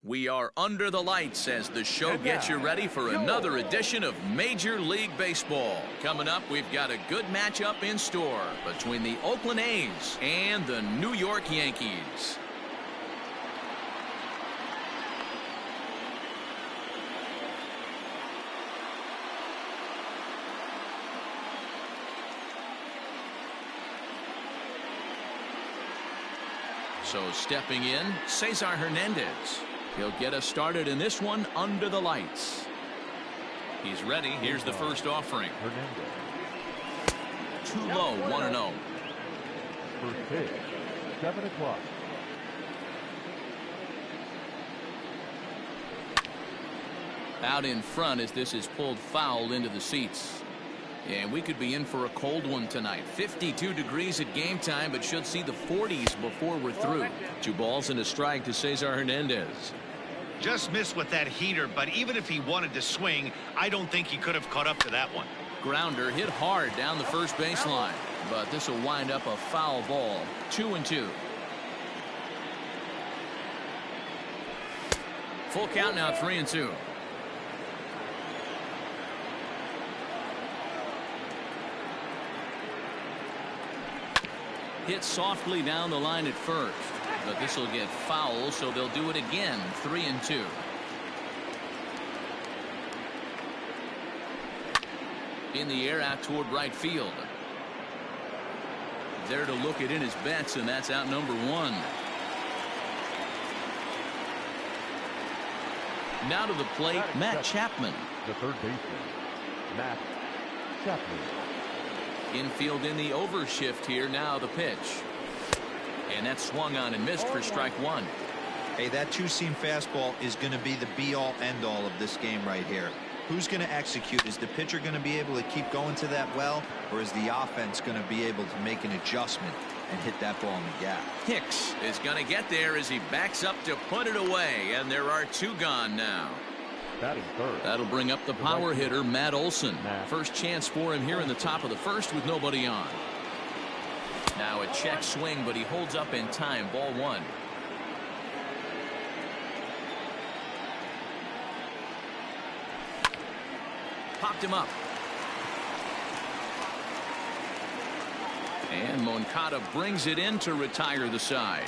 We are under the lights as the show gets you ready for another edition of Major League Baseball. Coming up, we've got a good matchup in store between the Oakland A's and the New York Yankees. So stepping in, Cesar Hernandez. He'll get us started in this one under the lights. He's ready. Here's the first offering. Too low, 1-0. First pitch, 7 o'clock. Out in front as this is pulled foul into the seats. And we could be in for a cold one tonight. 52 degrees at game time, but should see the 40s before we're through. 2 balls and a strike to Cesar Hernandez. Just missed with that heater, but even if he wanted to swing, I don't think he could have caught up to that one. Grounder hit hard down the first baseline, but this will wind up a foul ball. 2-2. Full count now, 3-2. Hit softly down the line at first, but this will get foul, so they'll do it again. 3-2. In the air out toward right field. There to look it in his bets, and that's out number 1. Now to the plate, Matt Chapman. The third baseman, Matt Chapman. Infield in the overshift here. Now the pitch. And that swung on and missed for strike 1. Hey, that two-seam fastball is going to be the be-all, end-all of this game right here. Who's going to execute? Is the pitcher going to be able to keep going to that well, or is the offense going to be able to make an adjustment and hit that ball in the gap? Hicks is going to get there as he backs up to put it away, and there are 2 gone now. Batting third. That'll bring up the power hitter, Matt Olson. First chance for him here in the top of the first with nobody on. Now a check swing, but he holds up in time. Ball 1. Popped him up. And Moncada brings it in to retire the side.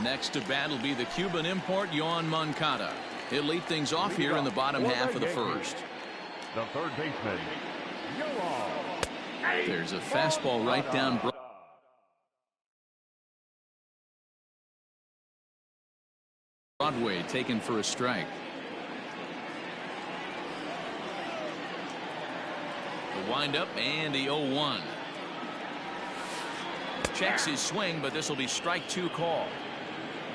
Next to bat will be the Cuban import, Yoan Moncada. He'll lead things off here in the bottom half of the first. The third baseman, Yoan. There's a fastball right down Broadway, taken for a strike. The windup and the 0-1. Checks his swing, but this will be strike 2 call.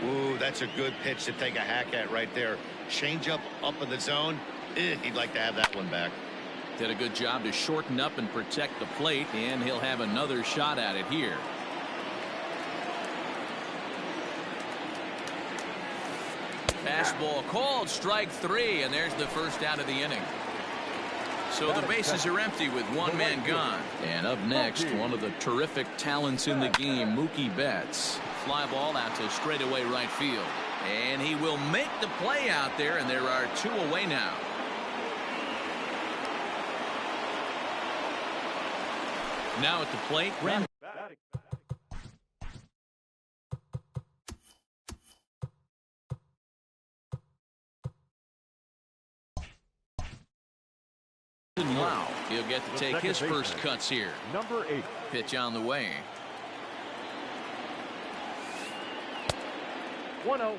Ooh, that's a good pitch to take a hack at right there. Change up in the zone. He'd like to have that one back. Did a good job to shorten up and protect the plate, and he'll have another shot at it here. Fastball called, strike 3, and there's the first out of the inning. So the bases are empty with 1 man gone. And up next, one of the terrific talents in the game, Mookie Betts. Fly ball out to straightaway right field. And he will make the play out there, and there are 2 away now. Now at the plate, Ram. Wow, he'll get to take his first cuts here. Number 8. Pitch on the way. 1-0.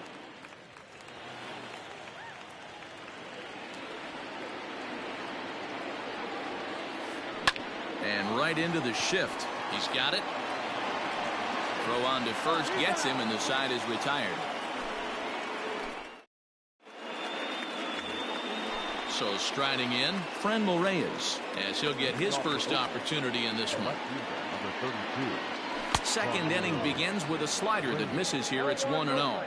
And right into the shift. He's got it. Throw on to first gets him, and the side is retired. So striding in, Franmil Reyes, as he'll get his first opportunity in this one. Number 32. Second inning begins with a slider that misses here. It's 1-0.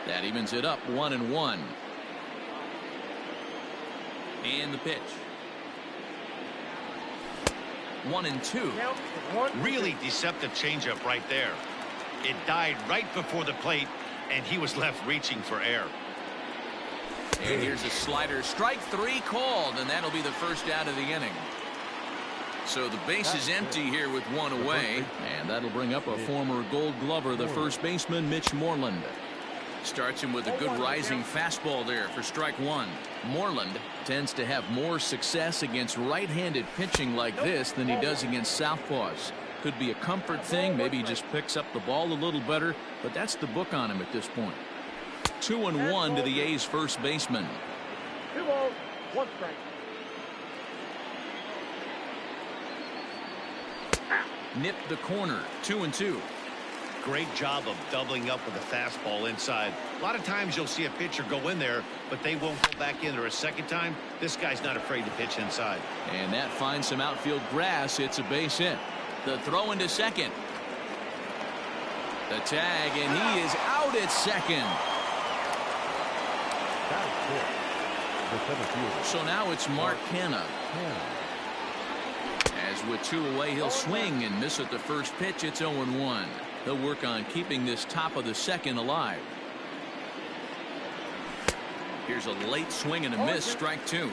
That evens it up 1-1. And the pitch. 1-2. Really deceptive changeup right there. It died right before the plate, and he was left reaching for air. And here's a slider. Strike 3 called, and that'll be the first out of the inning. So the base is empty here with one away, and that'll bring up a former Gold Glover, the first baseman, Mitch Moreland. Starts him with a good rising fastball there for strike 1. Moreland tends to have more success against right-handed pitching like this than he does against southpaws. Could be a comfort thing. Maybe he just picks up the ball a little better, but that's the book on him at this point. 2-1 to the A's first baseman. 2 balls, 1 strike. Nipped the corner. 2-2. Great job of doubling up with a fastball inside. A lot of times you'll see a pitcher go in there, but they won't go back in there a second time. This guy's not afraid to pitch inside. And that finds some outfield grass. It's a base hit. The throw into second. The tag, and he is out at second. So now it's Mark Canha. As with 2 away, he'll swing and miss at the first pitch. It's 0-1. They'll work on keeping this top of the second alive. Here's a late swing and a miss. Strike 2.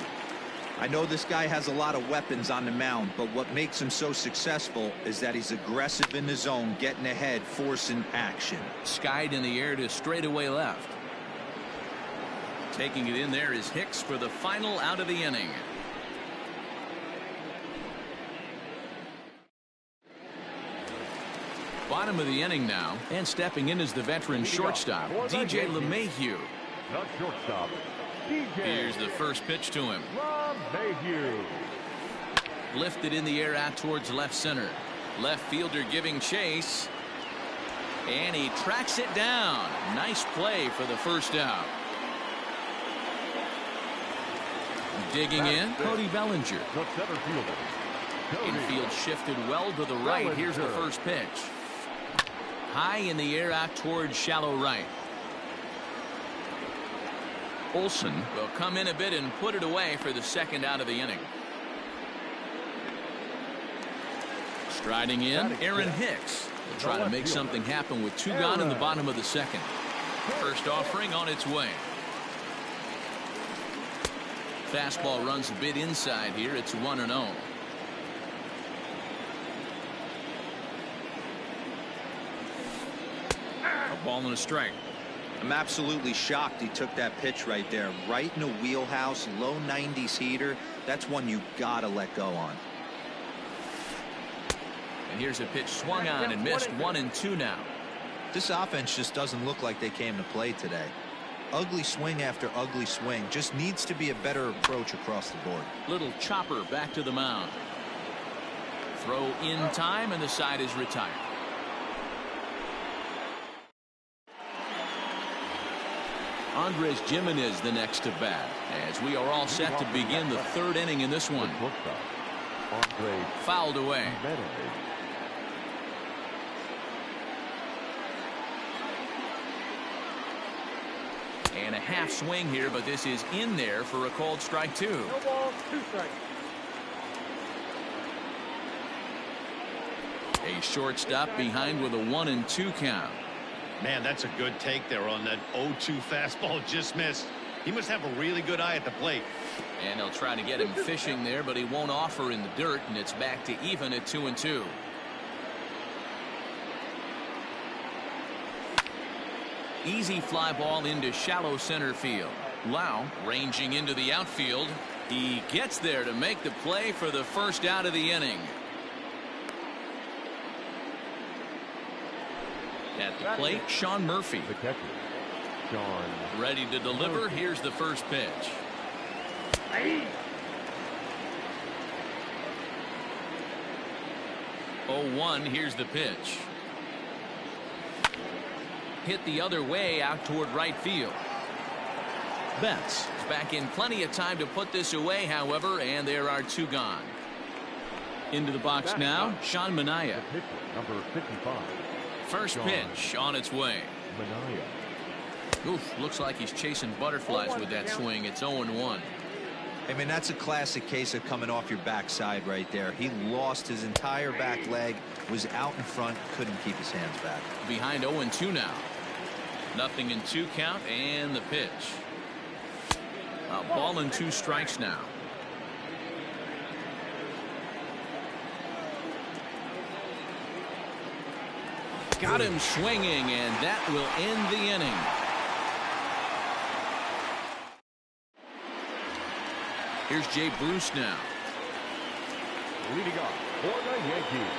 I know this guy has a lot of weapons on the mound, but what makes him so successful is that he's aggressive in the zone, getting ahead, forcing action. Skied in the air to straightaway left. Taking it in there is Hicks for the final out of the inning. Bottom of the inning now, and stepping in is the veteran shortstop, DJ LeMahieu. The shortstop, DJ. Here's the first pitch to him. LeMahieu. Lifted in the air out towards left center. Left fielder giving chase. And he tracks it down. Nice play for the first out. Digging in, Cody Bellinger. The center fielder, Cody Infield shifted well to the right. Here's the first pitch. High in the air out towards shallow right. Olsen will come in a bit and put it away for the second out of the inning. Striding in, Aaron Hicks will try to make something happen with 2 gone in the bottom of the second. First offering on its way. Fastball runs a bit inside here. It's 1-0. A ball and a strike. I'm absolutely shocked he took that pitch right there. Right in the wheelhouse, low 90s heater. That's one you gotta let go on. And here's a pitch swung on and missed. 1-2 now. This offense just doesn't look like they came to play today. Ugly swing after ugly swing. Just needs to be a better approach across the board. Little chopper back to the mound. Throw in time, and the side is retired. Andres Gimenez the next to bat, as we are all set to begin the 3rd inning in this one. Fouled away. And a half swing here, but this is in there for a called strike 2. No ball, 2 strikes. A shortstop behind with a 1-2 count. Man, that's a good take there on that 0-2 fastball. Just missed. He must have a really good eye at the plate. And they'll try to get him fishing there, but he won't offer in the dirt, and it's back to even at 2-2. Easy fly ball into shallow center field. Lau ranging into the outfield. He gets there to make the play for the first out of the inning. At the plate, Sean Murphy. The catcher, Sean. Ready to deliver. Here's the first pitch. 0-1. Here's the pitch. Hit the other way out toward right field. Betts is back in plenty of time to put this away, however, and there are 2 gone. Into the box now, Sean Manaea. The pitcher, number 55. First pitch on its way. Manaea. Oof, looks like he's chasing butterflies with that swing. It's 0-1. I mean, that's a classic case of coming off your backside right there. He lost his entire back leg, was out in front, couldn't keep his hands back. Behind 0-2 now. 0-2 count and the pitch. A ball and 2 strikes now. Got him swinging, and that will end the inning. Here's Jay Bruce now. Leading off for the Yankees,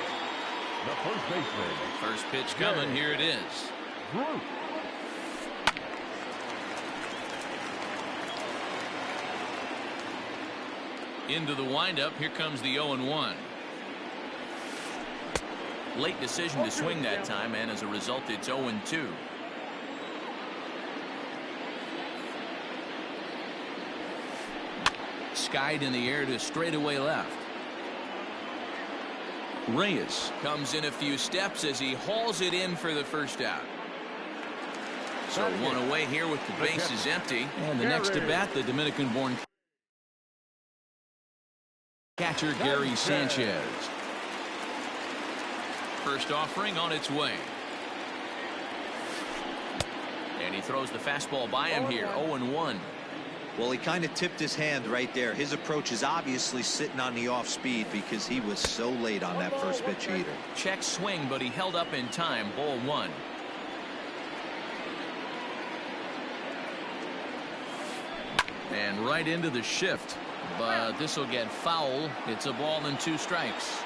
the first baseman. First pitch coming. Here it is. Bruce. Into the windup. Here comes the 0-1. Late decision to swing that time, and as a result, it's 0-2. Skied in the air to straightaway left. Reyes comes in a few steps as he hauls it in for the first out. So one away here with the bases empty, and the next to bat, the Dominican-born catcher Gary Sanchez. First offering on its way. And he throws the fastball by him here. 0-1. Well, he kind of tipped his hand right there. His approach is obviously sitting on the off speed because he was so late on that first pitch heater. Check swing, but he held up in time. Ball 1. And right into the shift, but this will get foul. It's a ball and 2 strikes.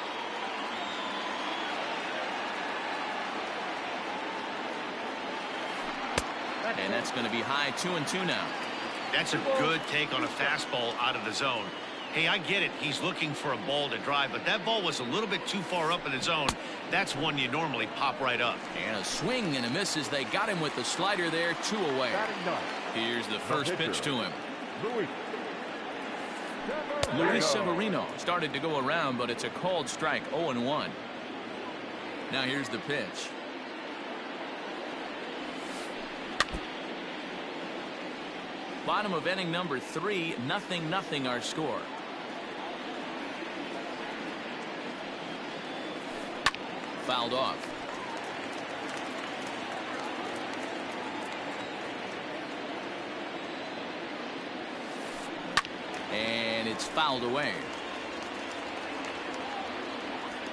And that's going to be high. 2-2 now. That's a good take on a fastball out of the zone. Hey, I get it. He's looking for a ball to drive, but that ball was a little bit too far up in the zone. That's one you normally pop right up. And a swing and a miss as they got him with the slider there. 2 away. Here's the first pitch to him. Luis Severino started to go around, but it's a called strike. 0-1. Now here's the pitch. Bottom of inning number 3, 0-0 our score. Fouled off. And it's fouled away.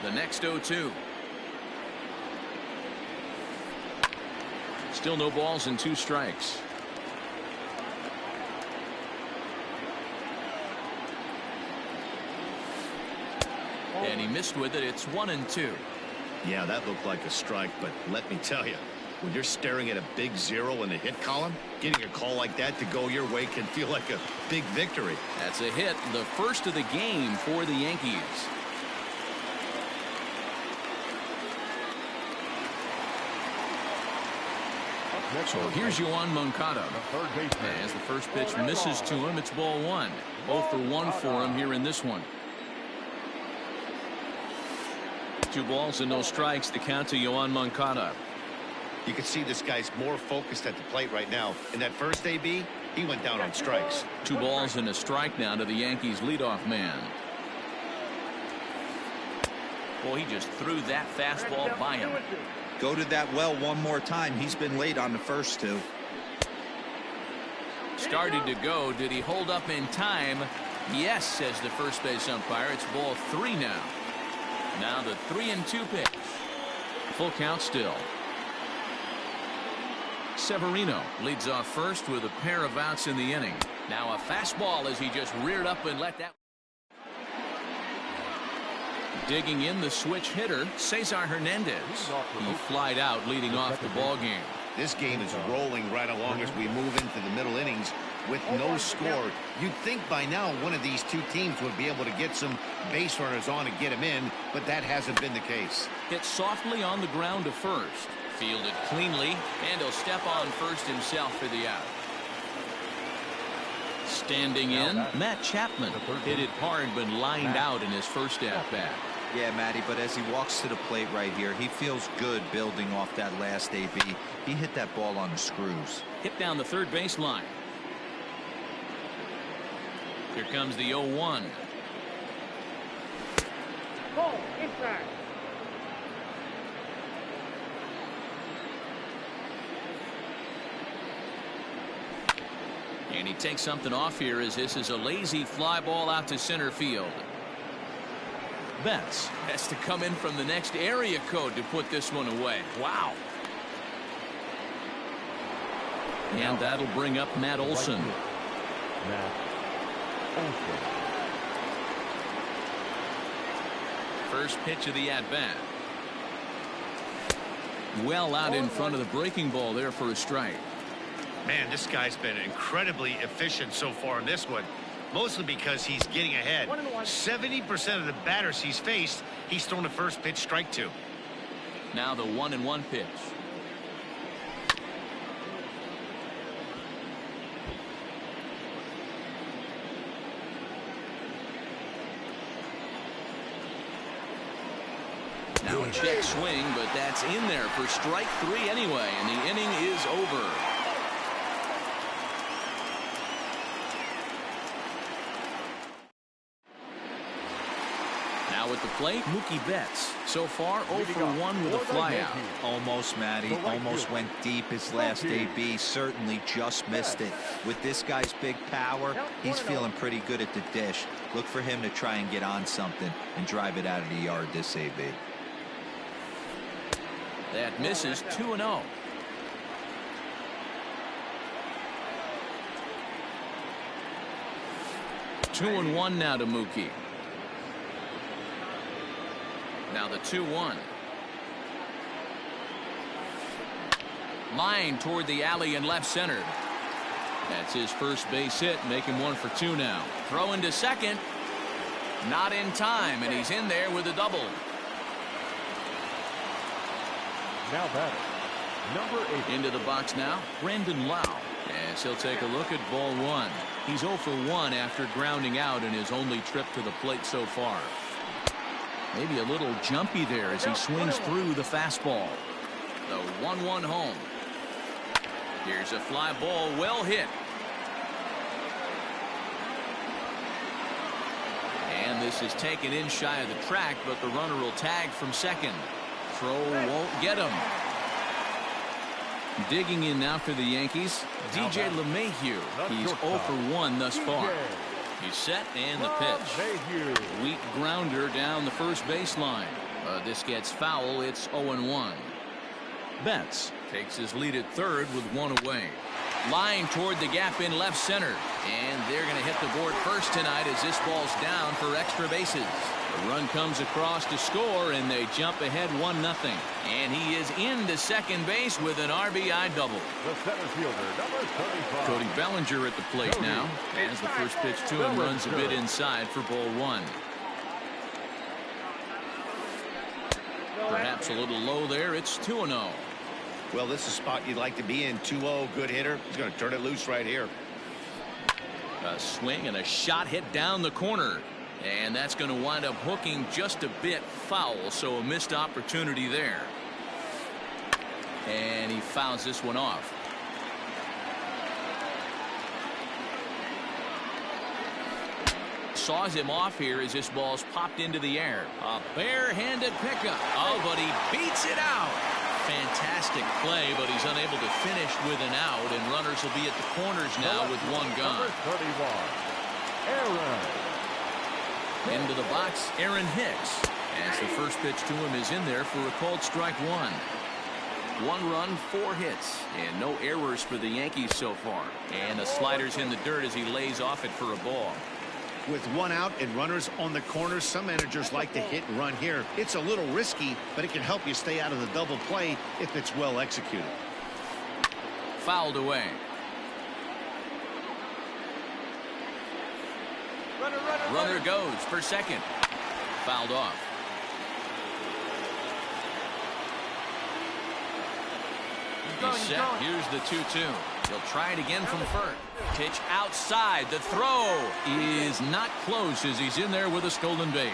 The next 0-2. Still no balls and 2 strikes. And he missed with it. It's 1-2. Yeah, that looked like a strike, but let me tell you, when you're staring at a big 0 in the hit column, getting a call like that to go your way can feel like a big victory. That's a hit, the first of the game for the Yankees. So here's Yoan Moncada. As the first pitch misses to him, it's ball 1. 0 for 1 for him here in this one. 2 balls and no strikes. The count to Yoan Moncada. You can see this guy's more focused at the plate right now. In that first AB, he went down on strikes. 2 balls and a strike now to the Yankees leadoff man. Well, he just threw that fastball by him. Go to that well one more time. He's been late on the first 2. Started to go. Did he hold up in time? Yes, says the first base umpire. It's ball 3 now. Now the 3-2 pitch. Full count still. Severino leads off first with a pair of outs in the inning. Now a fastball as he just reared up and let that. Digging in the switch hitter, Cesar Hernandez. He flied out leading off the ball game. This game is rolling right along as we move into the middle innings with no score. You'd think by now one of these 2 teams would be able to get some base runners on and get him in, but that hasn't been the case. Hit softly on the ground to first. Fielded cleanly, and he'll step on first himself for the out. Standing in, Matt Chapman hit it hard but lined out in his first at-bat. Yeah, Matty, but as he walks to the plate right here, he feels good building off that last AB. He hit that ball on the screws. Hit down the third baseline. Here comes the 0-1. Ball inside. And he takes something off here as this is a lazy fly ball out to center field. Betts has to come in from the next area code to put this one away. Wow. And that'll bring up Matt Olson. Matt Olson. First pitch of the at-bat. Well out in front of the breaking ball there for a strike. Man, this guy's been incredibly efficient so far in this one, mostly because he's getting ahead. 70% of the batters he's faced, he's thrown a first pitch strike to. Now the 1-1 pitch. Now a check swing, but that's in there for strike 3 anyway, and the inning is over. Now at the plate, Mookie Betts. So far, 0 for 1 with a flyout. Almost, Matty. Almost went deep his last AB. Certainly just missed it. With this guy's big power, he's feeling pretty good at the dish. Look for him to try and get on something and drive it out of the yard this AB. That misses. 2-0. Two and 1 now to Mookie. Now the 2-1. Line toward the alley in left center. That's his first base hit. Make him 1 for 2 now. Throw into second. Not in time, and he's in there with a double. Now batting, number 8. Into the box now, Brandon Lau. As he'll take a look at ball 1. He's 0 for 1 after grounding out in his only trip to the plate so far. Maybe a little jumpy there as he swings through the fastball. The 1-1 home. Here's a fly ball, well hit. And this is taken in shy of the track, but the runner will tag from second. Throw won't get him. Digging in now for the Yankees, DJ LeMahieu. He's 0 for 1 thus far. He's set and the pitch. Weak grounder down the first baseline. This gets foul. It's 0-1. Betts takes his lead at third with 1 away. Line toward the gap in left center. And they're going to hit the board first tonight as this ball's down for extra bases. The run comes across to score, and they jump ahead 1-0. And he is into second base with an RBI double. The center fielder, number 35. Cody Bellinger at the plate now. As the first pitch to him runs a bit inside for ball 1. Perhaps a little low there. It's 2-0. Well, this is a spot you'd like to be in. 2-0, good hitter. He's going to turn it loose right here. A swing and a shot hit down the corner. And that's going to wind up hooking just a bit foul, so a missed opportunity there. And he fouls this one off. Saws him off here as this ball's popped into the air. A barehanded pickup. Oh, but he beats it out. Fantastic play, but he's unable to finish with an out, and runners will be at the corners now with 1 gone. Number 31, Aaron. Into the box, Aaron Hicks. As the first pitch to him is in there for a called strike 1. 1 run, 4 hits, and no errors for the Yankees so far. And the slider's in the dirt as he lays off it for a ball. With 1 out and runners on the corners, some managers like to hit and run here. It's a little risky, but it can help you stay out of the double play if it's well executed. Fouled away. Runner goes for second. Fouled off. He's set. Here's the 2-2. He'll try it again from first. Pitch outside. The throw is not close as he's in there with a stolen base.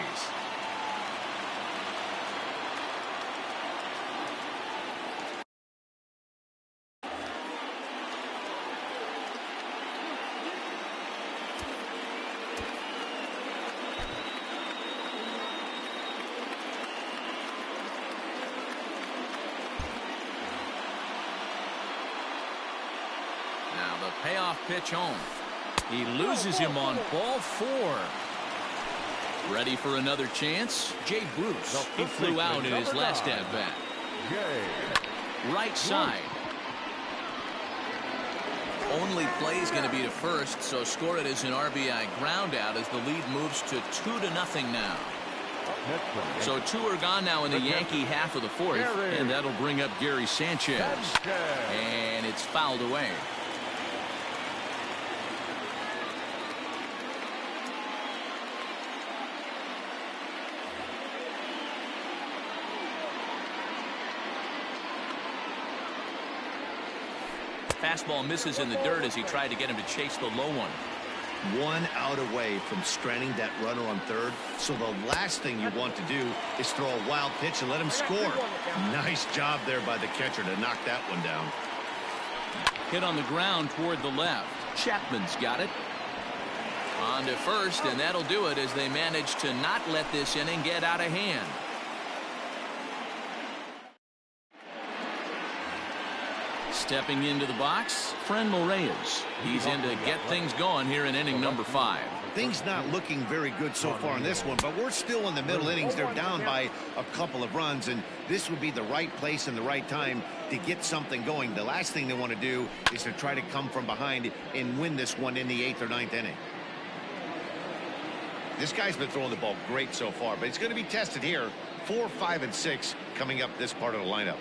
Now the payoff pitch home. He loses him on ball 4. Ready for another chance? Jay Bruce. He flew out in his last at-bat. Right side. Only play is going to be to first, so score it as an RBI ground out as the lead moves to 2-0 now. So 2 are gone now in the Yankee half of the 4th, and that'll bring up Gary Sanchez. And it's fouled away. Fastball misses in the dirt as he tried to get him to chase the low one. 1 out away from stranding that runner on third. So the last thing you want to do is throw a wild pitch and let him score. Nice job there by the catcher to knock that one down. Hit on the ground toward the left. Chapman's got it. On to first, and that'll do it as they manage to not let this inning get out of hand. Stepping into the box, Franmil Reyes. He's in to get things going here in inning number 5. Things not looking very good so far in this one, but we're still in the middle innings. They're down by a couple of runs, and this would be the right place and the right time to get something going. The last thing they want to do is to try to come from behind and win this one in the 8th or 9th inning. This guy's been throwing the ball great so far, but it's going to be tested here. 4, 5, and 6 coming up this part of the lineup.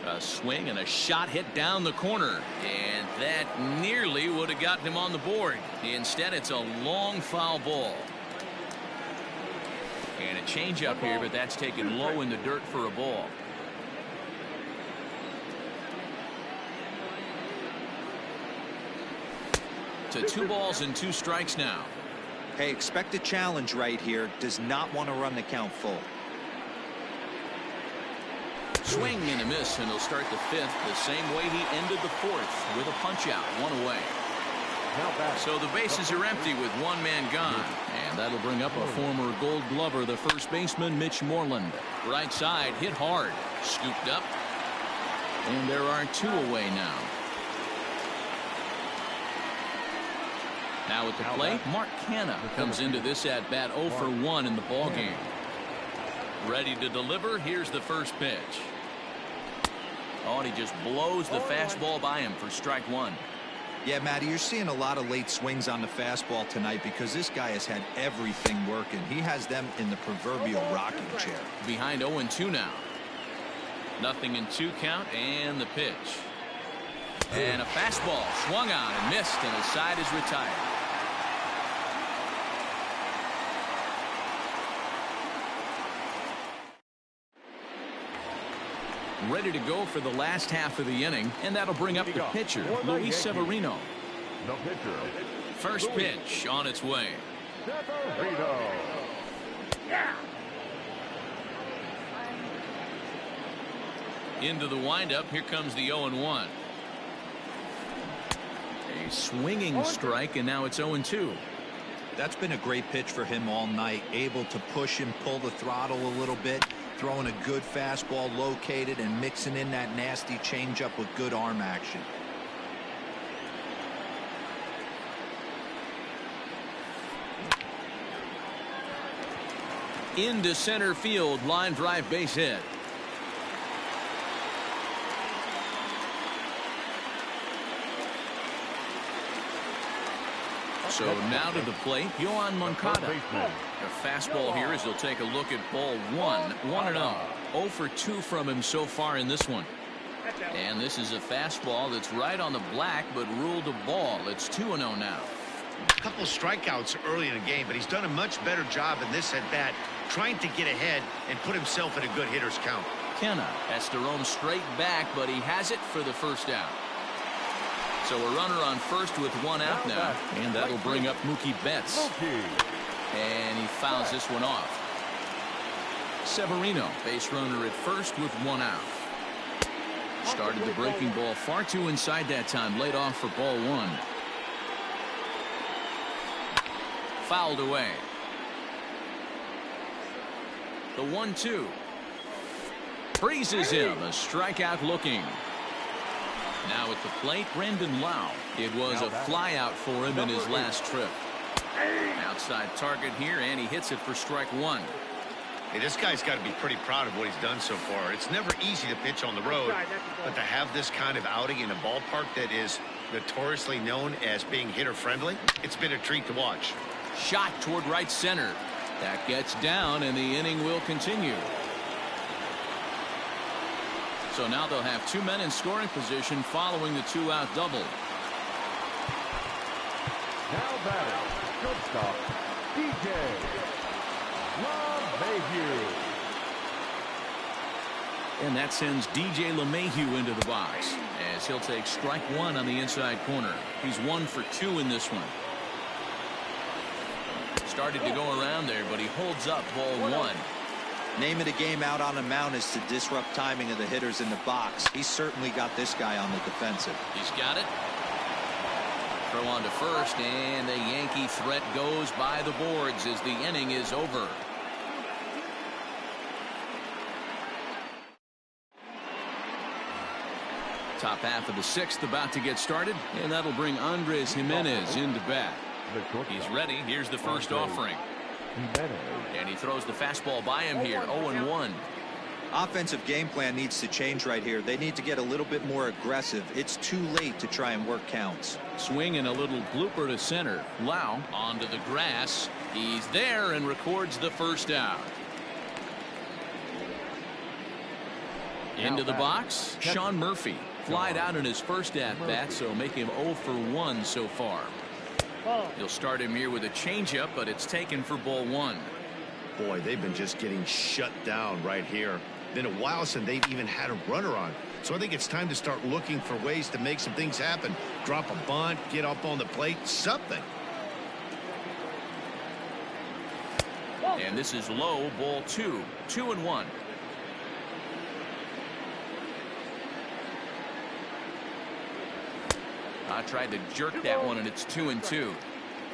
A swing and a shot hit down the corner, and that nearly would have gotten him on the board. Instead, it's a long foul ball. And a changeup here, but that's taken low in the dirt for a ball. To 2 balls and 2 strikes now. Hey, expect a challenge right here. Does not want to run the count full. Swing and a miss, and he'll start the 5th the same way he ended the 4th with a punch out, 1 away. So the bases are empty with 1 man gone, and that'll bring up a former Gold Glover, the first baseman Mitch Moreland. Right side hit hard, scooped up, and there are 2 away now. Now at the plate, Mark Canha comes into this at bat 0 for 1 in the ball game. Ready to deliver. Here's the first pitch. Oh, and he just blows the fastball by him for strike 1. Yeah, Matty, you're seeing a lot of late swings on the fastball tonight because this guy has had everything working. He has them in the proverbial rocking chair. Behind 0-2 now. 0-2 count, and the pitch. And a fastball swung on and missed, and his side is retired. Ready to go for the last half of the inning, and that'll bring up the pitcher, Luis Severino. The pitcher. First pitch on its way. Severino. Into the windup. Here comes the 0-1. A swinging strike, and now it's 0-2. That's been a great pitch for him all night. Able to push him, pull the throttle a little bit, throwing a good fastball located and mixing in that nasty changeup with good arm action. Into center field, line drive base hit. So now to the plate, Yoan Moncada. A fastball here as he'll take a look at ball 1. 1-0. 0 for 2 from him so far in this one. And this is a fastball that's right on the black, but ruled a ball. It's 2-0 now. A couple strikeouts early in the game, but he's done a much better job in this at bat, trying to get ahead and put himself in a good hitter's count. Canha has to roam straight back, but he has it for the first out. So a runner on first with 1 out now, and that'll bring up Mookie Betts. And he fouls this one off. Severino, base runner at first with 1 out. Started the breaking ball far too inside that time, laid off for ball 1. Fouled away. The 1-2. Freezes him, a strikeout looking. Now at the plate, Brandon Lau. It was a flyout for him in his last trip. Outside target here, and he hits it for strike one. Hey, this guy's got to be pretty proud of what he's done so far. It's never easy to pitch on the road, but to have this kind of outing in a ballpark that is notoriously known as being hitter-friendly, it's been a treat to watch. Shot toward right center. That gets down, and the inning will continue. So now they'll have two men in scoring position following the two-out double. Now batting, shortstop, DJ LeMahieu. And that sends DJ LeMahieu into the box as he'll take strike one on the inside corner. He's 1 for 2 in this one. Started to go around there, but he holds up ball one. Name of the game out on the mound is to disrupt timing of the hitters in the box. He's certainly got this guy on the defensive. He's got it. Throw on to first, and the Yankee threat goes by the boards as the inning is over. Top half of the sixth about to get started, and that'll bring Andres Gimenez into bat. He's ready. Here's the first offering. And he throws the fastball by him here. 0-1. Offensive game plan needs to change right here. They need to get a little bit more aggressive. It's too late to try and work counts. Swing and a little blooper to center. Lau onto the grass. He's there and records the first out. Into the box, Sean Murphy. Flied out in his first at-bat, so make him 0 for 1 so far. He'll start him here with a changeup, but it's taken for ball one. Boy, they've been just getting shut down right here. Been a while since they've even had a runner on. So I think it's time to start looking for ways to make some things happen. Drop a bunt, get up on the plate, something. And this is low, ball 2. 2-1. I tried to jerk that one, and it's 2-2.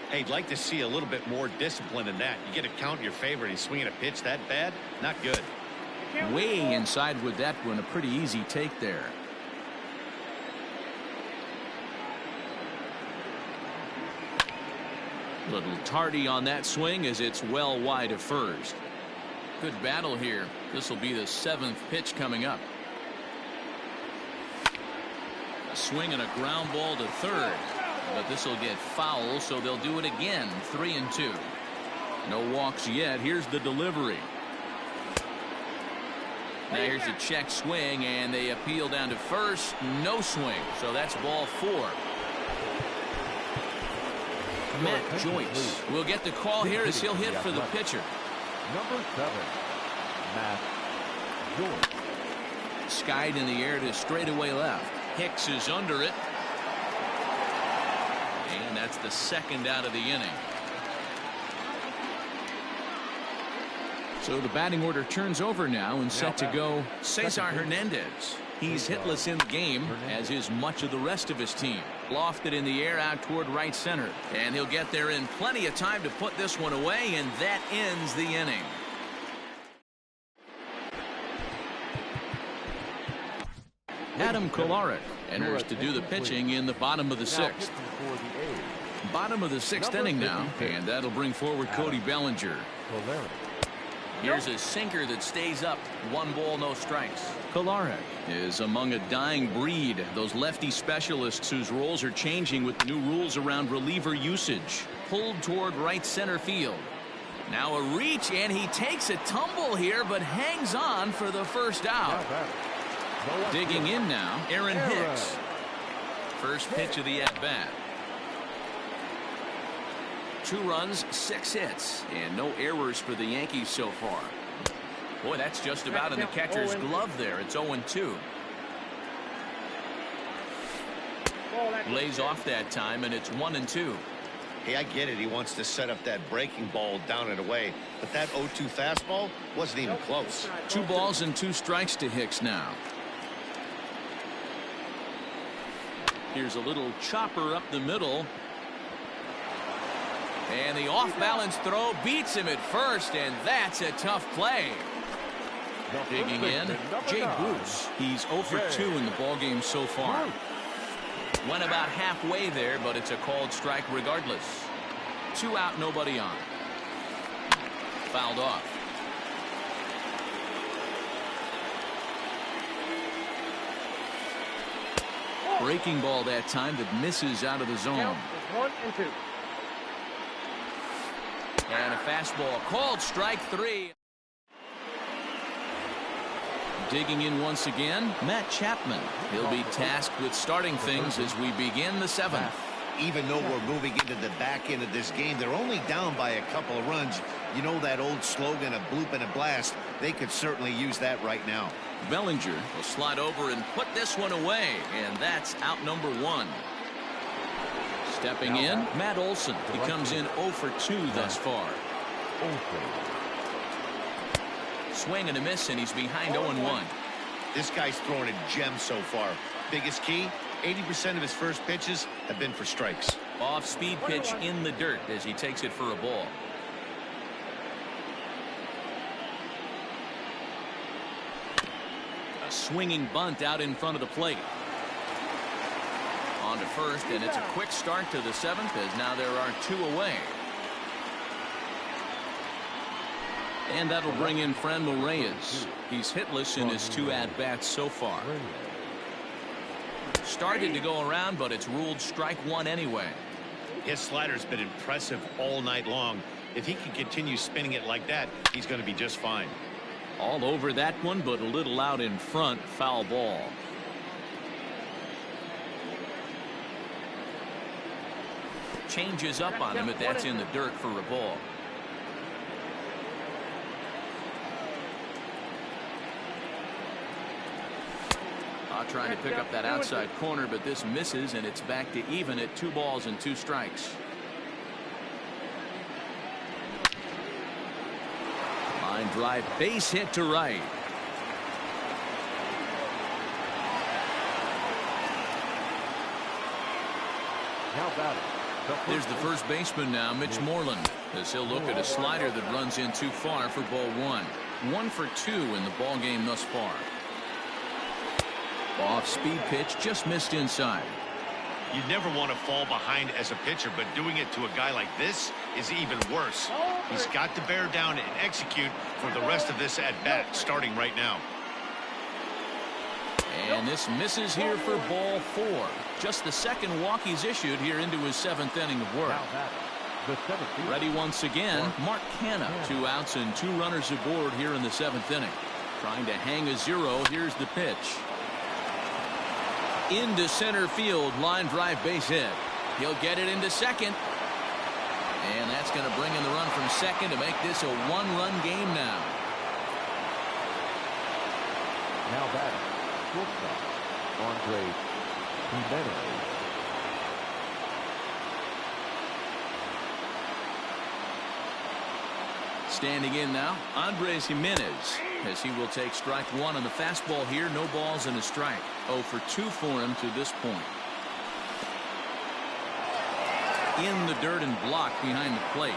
Hey, I'd like to see a little bit more discipline in that. You get a count in your favor and he's swinging a pitch that bad? Not good. Way inside with that one. A pretty easy take there. Little tardy on that swing as it's well wide of first. Good battle here. This will be the 7th pitch coming up. A swing and a ground ball to third. But this will get foul, so they'll do it again. 3-2. No walks yet. Here's the delivery. Now here's a check swing, and they appeal down to first. No swing, so that's ball 4. Matt Joyce will get the call here as he'll hit for the pitcher. Number 7, Matt Joyce. Skied in the air to straightaway left. Hicks is under it. And that's the second out of the inning. So the batting order turns over now and set to go Cesar Hernandez. He's hitless in the game, as is much of the rest of his team. Lofted in the air out toward right center. And he'll get there in plenty of time to put this one away, and that ends the inning. Adam Kolarek enters to do the pitching in the bottom of the 6th. Bottom of the 6th inning now, and that'll bring forward Cody Bellinger. Here's a sinker that stays up. 1 ball, no strikes. Kolarek is among a dying breed. Those lefty specialists whose roles are changing with the new rules around reliever usage. Pulled toward right center field. Now a reach, and he takes a tumble here, but hangs on for the first out. Digging in now, Aaron Hicks. First pitch of the at-bat. 2 runs, 6 hits, and no errors for the Yankees so far. Boy, that's just about in the catcher's glove there. It's 0-2. Lays off that time, and it's 1-2. Hey, I get it. He wants to set up that breaking ball down and away, but that 0-2 fastball wasn't even close. 2 balls and 2 strikes to Hicks now. Here's a little chopper up the middle. And the off-balance throw beats him at first, and that's a tough play. Digging in, Jay Bruce. He's 0 for 2 in the ballgame so far. Went about halfway there, but it's a called strike regardless. 2 out, nobody on. Fouled off. Breaking ball that time that misses out of the zone. Count is 1 and 2. And a fastball called strike 3. Digging in once again, Matt Chapman. He'll be tasked with starting things as we begin the 7th. Even though we're moving into the back end of this game, they're only down by a couple of runs. You know that old slogan, a bloop and a blast. They could certainly use that right now. Bellinger will slide over and put this one away, and that's out number 1. Stepping in, Matt Olson. He comes in 0 for 2 thus far. Swing and a miss, and he's behind 0-1. This guy's throwing a gem so far. Biggest key, 80% of his first pitches have been for strikes. Off-speed pitch in the dirt as he takes it for a ball. A swinging bunt out in front of the plate. On to first, and it's a quick start to the 7th as now there are 2 away. And that'll bring in Franmil Reyes. He's hitless in his 2 at-bats so far. Started to go around, but it's ruled strike 1 anyway. His slider's been impressive all night long. If he can continue spinning it like that, he's going to be just fine. All over that one, but a little out in front. Foul ball. Changes up on him, but that's in the dirt for a ball. Trying to pick up that outside corner, but this misses, and it's back to even at 2 balls and 2 strikes. Line drive, base hit to right. Now batting. There's the first baseman now, Mitch Moreland, as he'll look at a slider that runs in too far for ball 1. 1 for 2 in the ball game thus far. Off-speed pitch just missed inside. You never want to fall behind as a pitcher, but doing it to a guy like this is even worse. He's got to bear down and execute for the rest of this at-bat starting right now. And this misses here for ball 4. Just the 2nd walk he's issued here into his 7th inning of work. Ready once again, Mark Canha. 2 outs and 2 runners aboard here in the 7th inning. Trying to hang a 0. Here's the pitch. Into center field, line drive, base hit. He'll get it into second. And that's going to bring in the run from second to make this a 1-run game now. Now batting. Shortstop, Andre Jimenez. Standing in now, Andres Jimenez, as he will take strike 1 on the fastball here. No balls and a strike. 0 for 2 for him to this point. In the dirt and blocked behind the plate.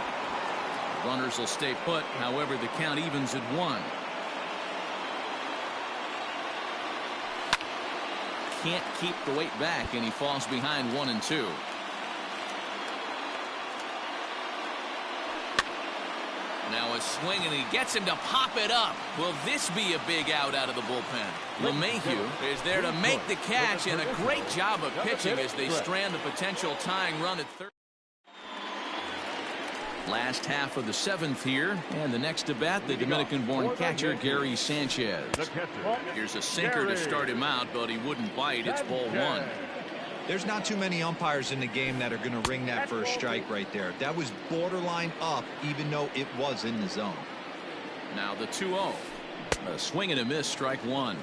Runners will stay put. However, the count evens at 1. Can't keep the weight back, and he falls behind 1 and 2. Now a swing, and he gets him to pop it up. Will this be a big out of the bullpen? LeMahieu is there to make the catch, and a great job of pitching as they strand the potential tying run at third. Last half of the 7th here, and the next to bat, the Dominican-born catcher Gary Sanchez. Here's a sinker to start him out, but he wouldn't bite. It's ball 1. There's not too many umpires in the game that are going to ring that first strike right there. That was borderline up, even though it was in the zone. Now the 2-0. A swing and a miss, strike 1.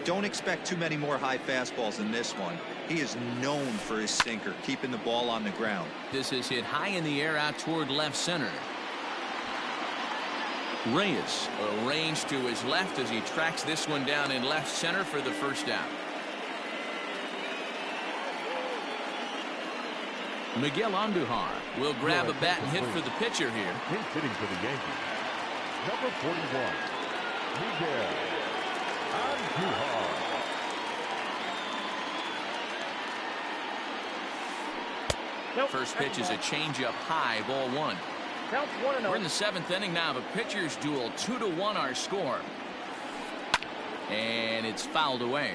Don't expect too many more high fastballs in this one. He is known for his sinker, keeping the ball on the ground. This is hit high in the air out toward left center. Reyes arranged to his left as he tracks this one down in left center for the first out. Miguel Andujar will grab a bat and hit for the pitcher here. Pinch hitting for the Yankees. Number 41, Miguel Andujar. First pitch is a changeup high, ball one. Counts 1-0. We're in the 7th inning now of a pitcher's duel. 2-1 our score. And it's fouled away.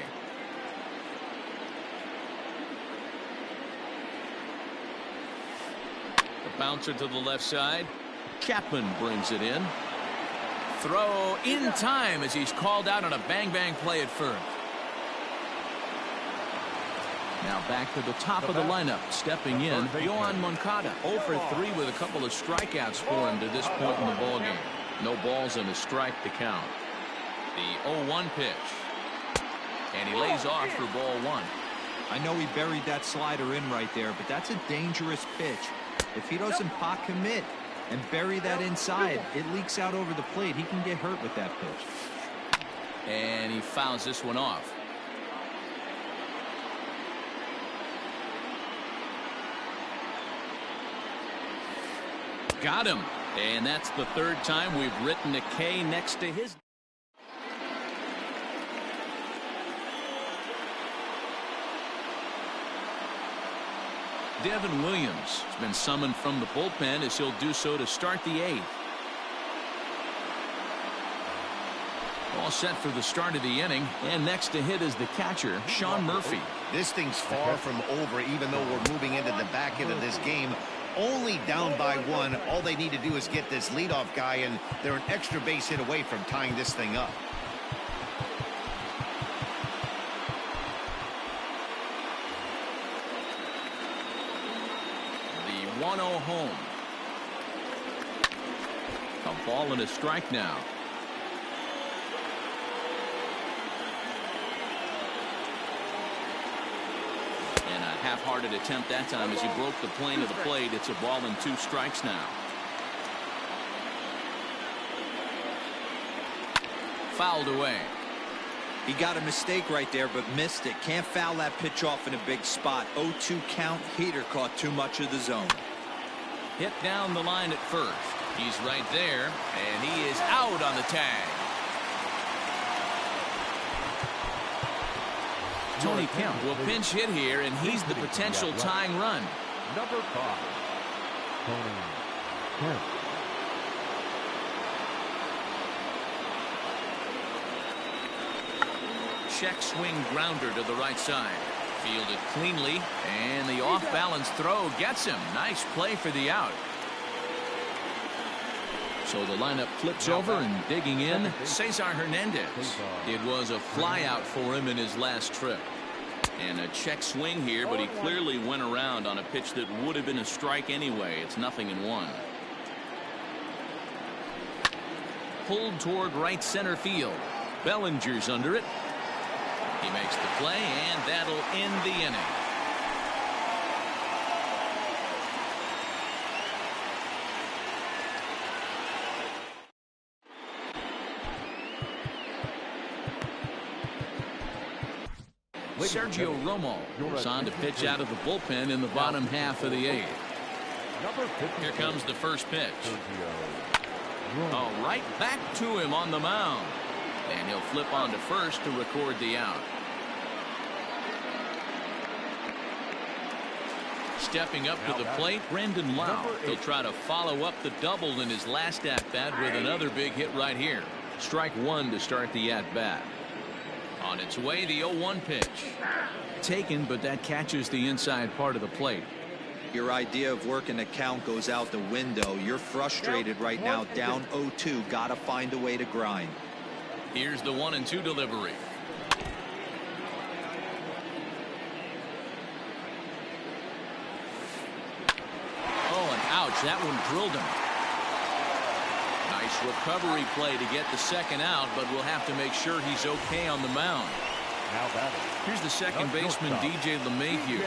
The bouncer to the left side. Chapman brings it in. Throw in time as he's called out on a bang-bang play at first. Now back to the top of the lineup. Stepping in, Yoán Moncada. 0 for 3 with a couple of strikeouts for him to this point in the ballgame. No balls and a strike to count. The 0-1 pitch. And he lays off for ball one. I know he buried that slider in right there, but that's a dangerous pitch. If he doesn't pot commit and bury that inside, it leaks out over the plate. He can get hurt with that pitch. And he fouls this one off. Got him. And that's the 3rd time we've written a K next to his. Devin Williams has been summoned from the bullpen as he'll do so to start the 8th. All set for the start of the inning, and next to hit is the catcher, Sean Murphy. This thing's far from over, even though we're moving into the back end of this game. Only down by 1. All they need to do is get this leadoff guy, and they're an extra base hit away from tying this thing up. The 1-0 home. A ball and a strike now. And a half-hearted attempt that time as he broke the plane of the plate. It's a ball and 2 strikes now. Fouled away. He got a mistake right there, but missed it. Can't foul that pitch off in a big spot. 0-2 count. Heater caught too much of the zone. Hit down the line at first. He's right there, and he is out on the tag. Tony Kemp will pinch hit here, and he's the potential tying run. Number 5, Tony Kemp. Check swing grounder to the right side. Fielded cleanly, and the off-balance throw gets him. Nice play for the out. So the lineup flips over, and digging in, Cesar Hernandez. It was a fly out for him in his last trip. And a check swing here, but he clearly went around on a pitch that would have been a strike anyway. It's 0-1. Pulled toward right center field. Bellinger's under it. He makes the play, and that'll end the inning. Sergio Romo is on to pitch out of the bullpen in the bottom half of the 8th. Here comes the first pitch. Oh, right back to him on the mound. And he'll flip on to first to record the out. Stepping up to the plate, Brandon Lau. He'll try to follow up the double in his last at-bat with another big hit right here. Strike 1 to start the at-bat. On its way, the 0-1 pitch. Taken, but that catches the inside part of the plate. Your idea of working the count goes out the window. You're frustrated right now, down 0-2. Got to find a way to grind. Here's the 1-2 delivery. Oh, and ouch, that one drilled him. Nice recovery play to get the second out, but we'll have to make sure he's okay on the mound. Here's the second baseman, DJ LeMahieu.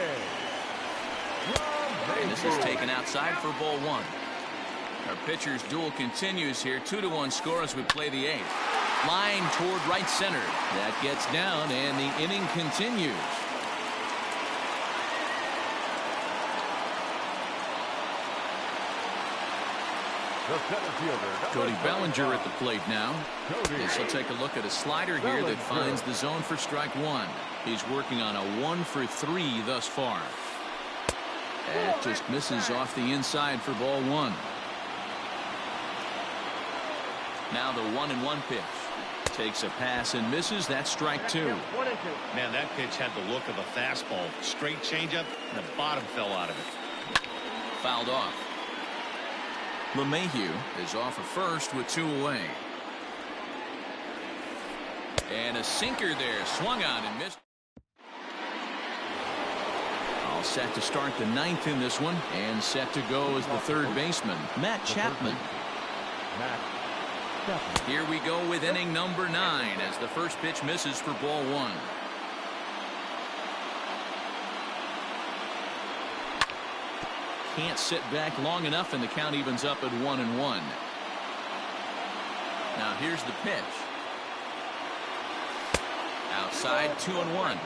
And this is taken outside for ball 1. Our pitcher's duel continues here. 2-1 score as we play the 8th. Line toward right center. That gets down, and the inning continues. Cody Bellinger at the plate now. This will take a look at a slider here that finds the zone for strike 1. He's working on a 1 for 3 thus far. That just misses off the inside for ball one. Now the 1-1 pitch. Takes a pass and misses. That's strike two. 1-2. Man, that pitch had the look of a fastball. Straight changeup, and the bottom fell out of it. Fouled off. LeMahieu is off of first with 2 away. And a sinker there. Swung on and missed. All set to start the 9th in this one. And set to go as the third baseman, Matt Chapman. Here we go with inning number 9 as the first pitch misses for ball one. Can't sit back long enough, and the count evens up at 1-1. Now here's the pitch. Outside, 2-1.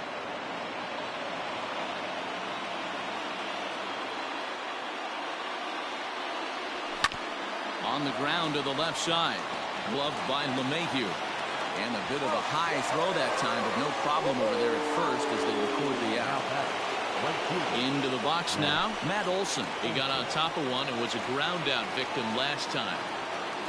On the ground to the left side. Gloved by LeMahieu. And a bit of a high throw that time, but no problem over there at first as they record the out. Into the box now, Matt Olson. He got on top of one and was a ground out victim last time.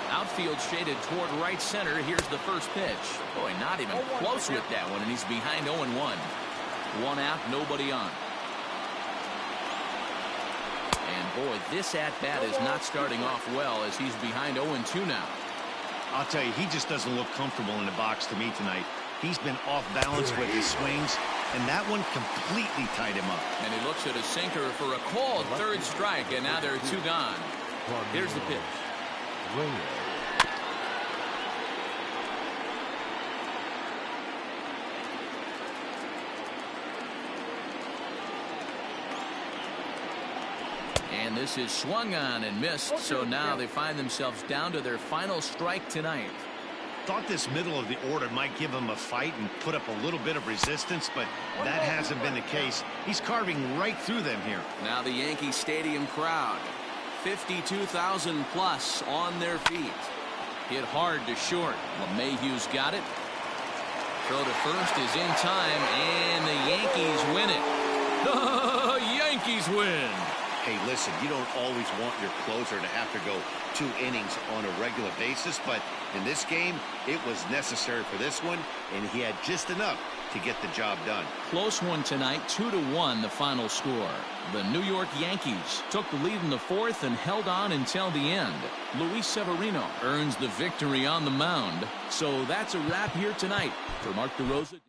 Outfield shaded toward right center. Here's the first pitch. Boy, not even close with that one, and he's behind 0-1. 1 out, nobody on. And boy, this at-bat is not starting off well as he's behind 0-2 now. I'll tell you, he just doesn't look comfortable in the box to me tonight. He's been off balance with his swings, and that one completely tied him up. And he looks at a sinker for a called third strike, and now there are 2 gone. Here's the pitch. And this is swung on and missed, so now they find themselves down to their final strike tonight. Thought this middle of the order might give him a fight and put up a little bit of resistance, but that hasn't been the case. He's carving right through them here. Now the Yankee Stadium crowd, 52,000 plus on their feet. Hit hard to short. LeMahieu's got it. Throw to first is in time, and the Yankees win it. The Yankees win. Hey, listen, you don't always want your closer to have to go 2 innings on a regular basis, but in this game, it was necessary for this one, and he had just enough to get the job done. Close one tonight, 2-1 the final score. The New York Yankees took the lead in the 4th and held on until the end. Luis Severino earns the victory on the mound. So that's a wrap here tonight. For Mark DeRosa.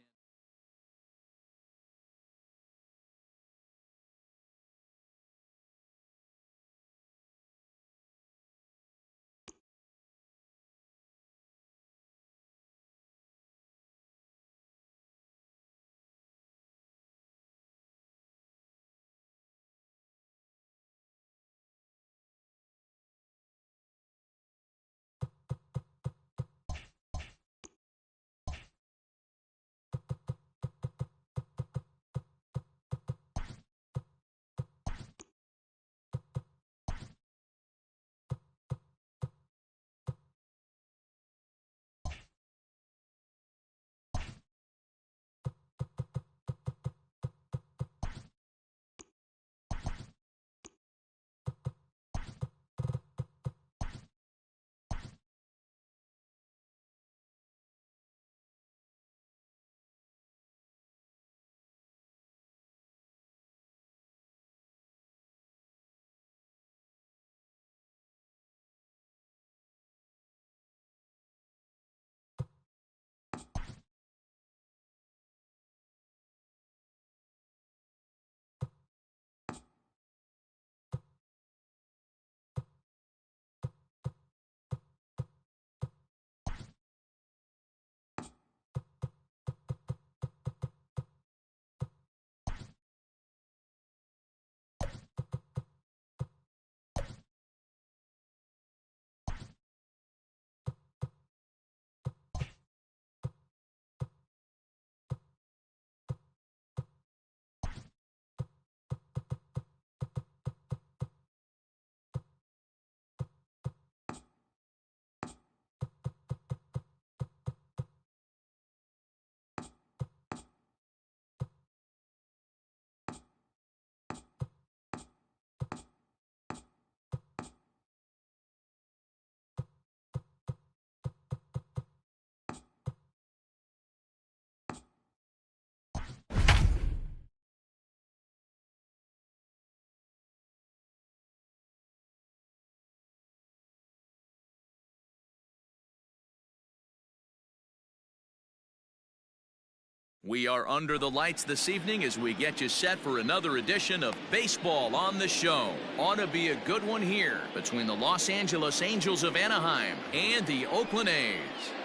We are under the lights this evening as we get you set for another edition of Baseball on the Show. Ought to be a good one here between the Los Angeles Angels of Anaheim and the Oakland A's.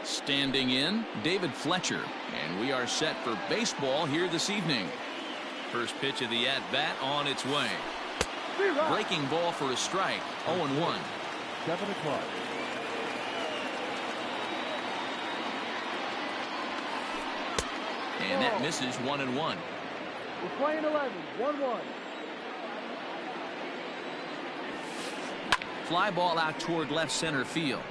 Standing in, David Fletcher. And we are set for baseball here this evening. First pitch of the at-bat on its way. Breaking ball for a strike. 0-1. 7 o'clock. And that misses 1-1. We're playing 11. 1-1. Fly ball out toward left center field.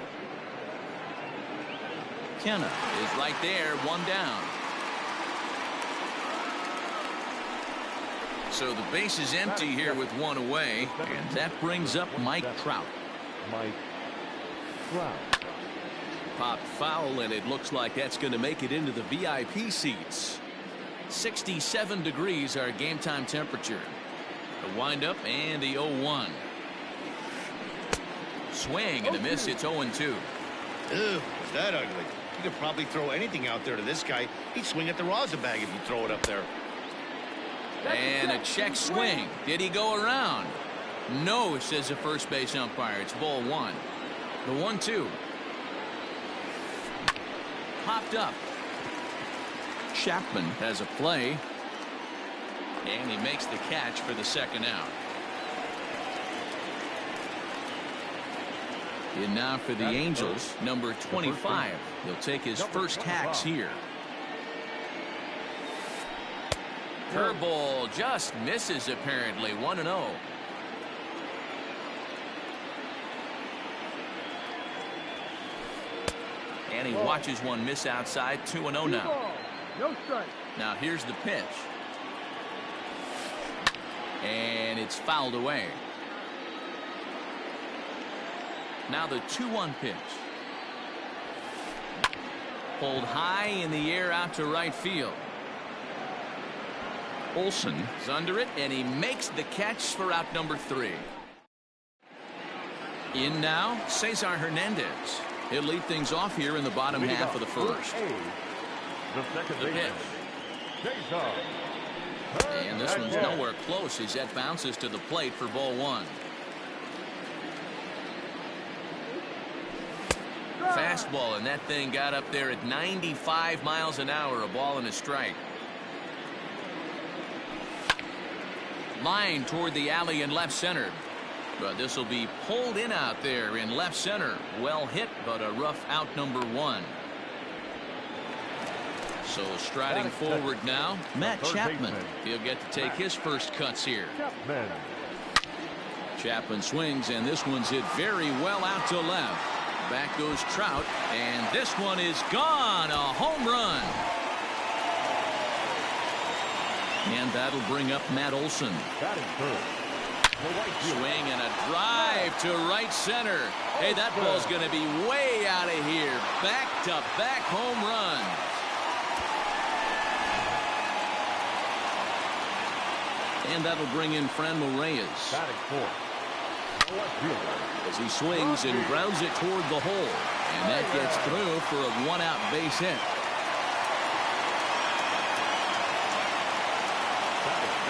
Kenna is right there, 1 down. So the base is empty here with 1 away, and that brings up Mike Trout. Mike Trout. Popped foul, and it looks like that's going to make it into the VIP seats. 67 degrees our game time temperature. The windup and the 0-1. Swing and a miss. It's 0-2. Ew, is that ugly? You could probably throw anything out there to this guy. He'd swing at the rosin bag if you throw it up there. And a check swing. Did he go around? No, says the first base umpire. It's ball 1. The 1-2. Popped up. Chapman has a play. And he makes the catch for the second out. And now for the Angels, number 25. He'll take his first hacks here. Curveball just misses apparently. 1-0. And he watches one miss outside. 2-0 now. No strike. Now here's the pitch. And it's fouled away. Now the 2-1 pitch. Pulled high in the air out to right field. Olsen is under it, and he makes the catch for out number 3. In now, Cesar Hernandez. He'll lead things off here in the bottom half of the first. The second The pitch. baseman. And this one's nowhere close as that bounces to the plate for ball 1. Fastball, and that thing got up there at 95 miles an hour. A ball and a strike. Line toward the alley in left center. But this will be pulled in out there in left center. Well hit, but a rough out number 1. So striding forward now, Matt Chapman. He'll get to take his first cuts here. Chapman swings, and this one's hit very well out to left. Back goes Trout, and this one is gone. A home run. And that'll bring up Matt Olson. Swing and a drive to right center. Hey, that ball's going to be way out of here. Back-to-back home runs. And that'll bring in Franmil Reyes. As he swings and grounds it toward the hole. And that gets through for a 1-out base hit.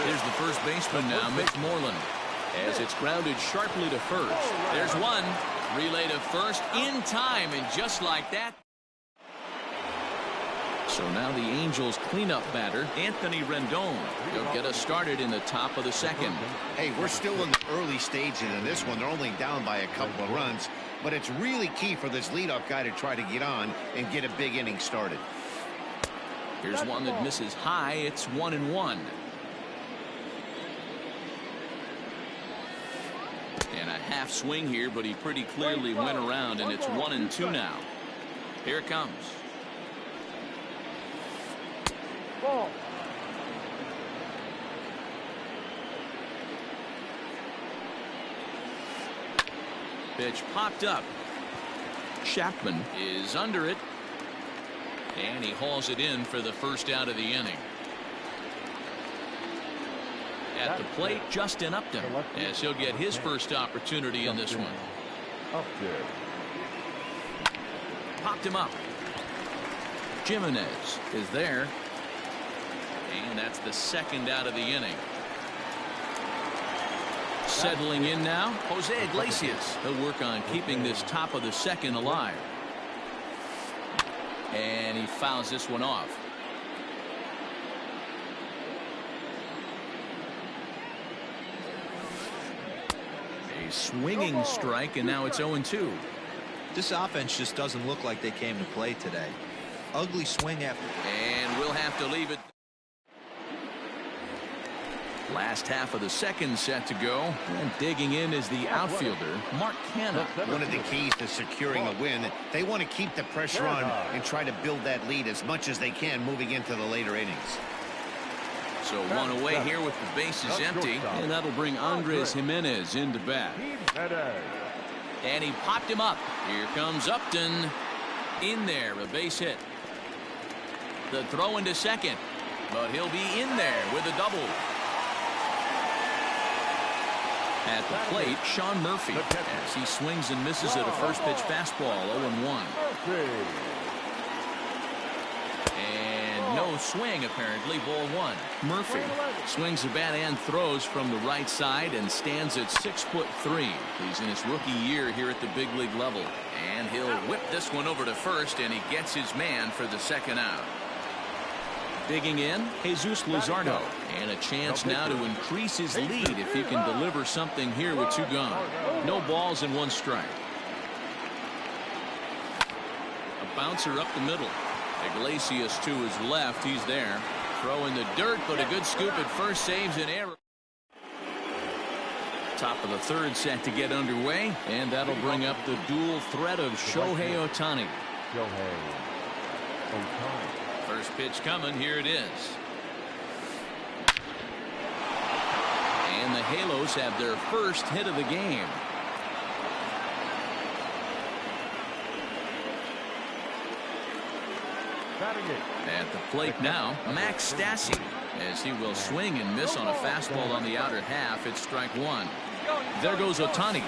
Here's the first baseman now, Mitch Moreland. As it's grounded sharply to first. There's one. Relay to first in time, and just like that. So now the Angels cleanup batter, Anthony Rendon. He'll get us started in the top of the second. Hey, we're still in the early stages in this one. They're only down by a couple of runs, but it's really key for this leadoff guy to try to get on and get a big inning started. Here's one that misses high. It's 1-1. And a half swing here, but he pretty clearly went around, and it's 1-2 now. Here it comes. Ball. Pitch popped up. Chapman is under it. And he hauls it in for the first out of the inning. At the plate, Justin Upton, as he'll get his first opportunity in this one. Popped him up. Jimenez is there. And that's the second out of the inning. Settling in now, Jose Iglesias. He'll work on keeping this top of the second alive. And he fouls this one off. A swinging strike, and now it's 0-2. This offense just doesn't look like they came to play today. Ugly swing after. And we'll have to leave it. Last half of the second set to go, and digging in is the outfielder, Mark Canha. One of the keys to securing a win, they want to keep the pressure on and try to build that lead as much as they can moving into the later innings. So one away here with the bases empty, and that'll bring Andres Jimenez into bat. And he popped him up. Here comes Upton. In there, a base hit. The throw into second, but he'll be in there with a double. At the plate, Sean Murphy, as he swings and misses at a first pitch fastball, 0-1. And no swing, apparently, ball one. Murphy swings the bat and throws from the right side and stands at 6'3". He's in his rookie year here at the big league level. And he'll whip this one over to first, and he gets his man for the second out. Digging in, Jesus Luzardo, and a chance now to increase his lead if he can deliver something here with two gone. No balls and one strike. A bouncer up the middle. Iglesias to his left. He's there. Throw in the dirt, but a good scoop at first saves an error. Top of the third set to get underway, and that'll bring up the dual threat of Shohei Ohtani. First pitch coming. Here it is. And the Halos have their first hit of the game. At the plate now, Max Stassi, as he will swing and miss on a fastball on the outer half. It's strike one. There goes Ohtani.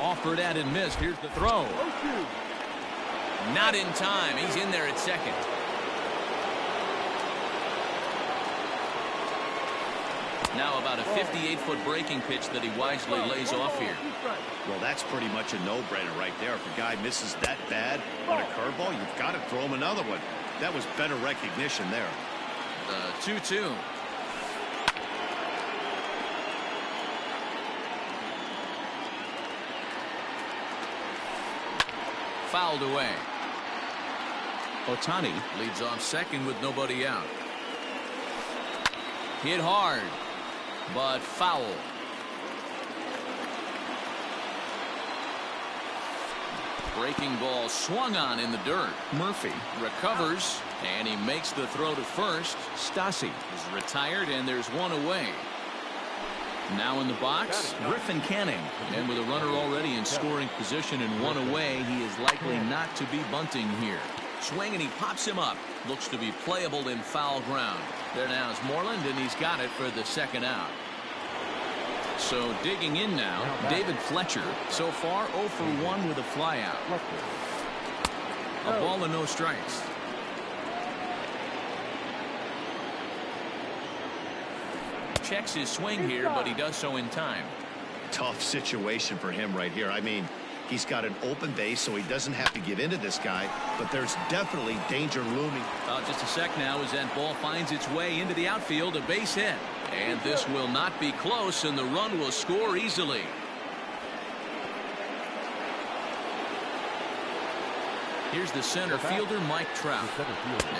Offered at and missed. Here's the throw. Not in time. He's in there at second. Now about a 58-foot breaking pitch that he wisely lays off here. Well, that's pretty much a no-brainer right there. If a guy misses that bad on a curveball, you've got to throw him another one. That was better recognition there. The 2-2. Fouled away. Ohtani leads off second with nobody out. Hit hard, but foul. Breaking ball swung on in the dirt. Murphy recovers, and he makes the throw to first. Stassi is retired, and there's one away. Now in the box, Griffin Canning. And with a runner already in scoring position and one away, he is likely not to be bunting here. Swing, and he pops him up. Looks to be playable in foul ground. There now is Moreland, and he's got it for the second out. So digging in now, David Fletcher. So far 0 for 1 with a flyout. A ball and no strikes. Checks his swing here, but he does so in time. Tough situation for him right here. I mean, he's got an open base, so he doesn't have to give into this guy, but there's definitely danger looming. Just a sec now as that ball finds its way into the outfield, a base hit. And this will not be close, and the run will score easily. Here's the center fielder, Mike Trout,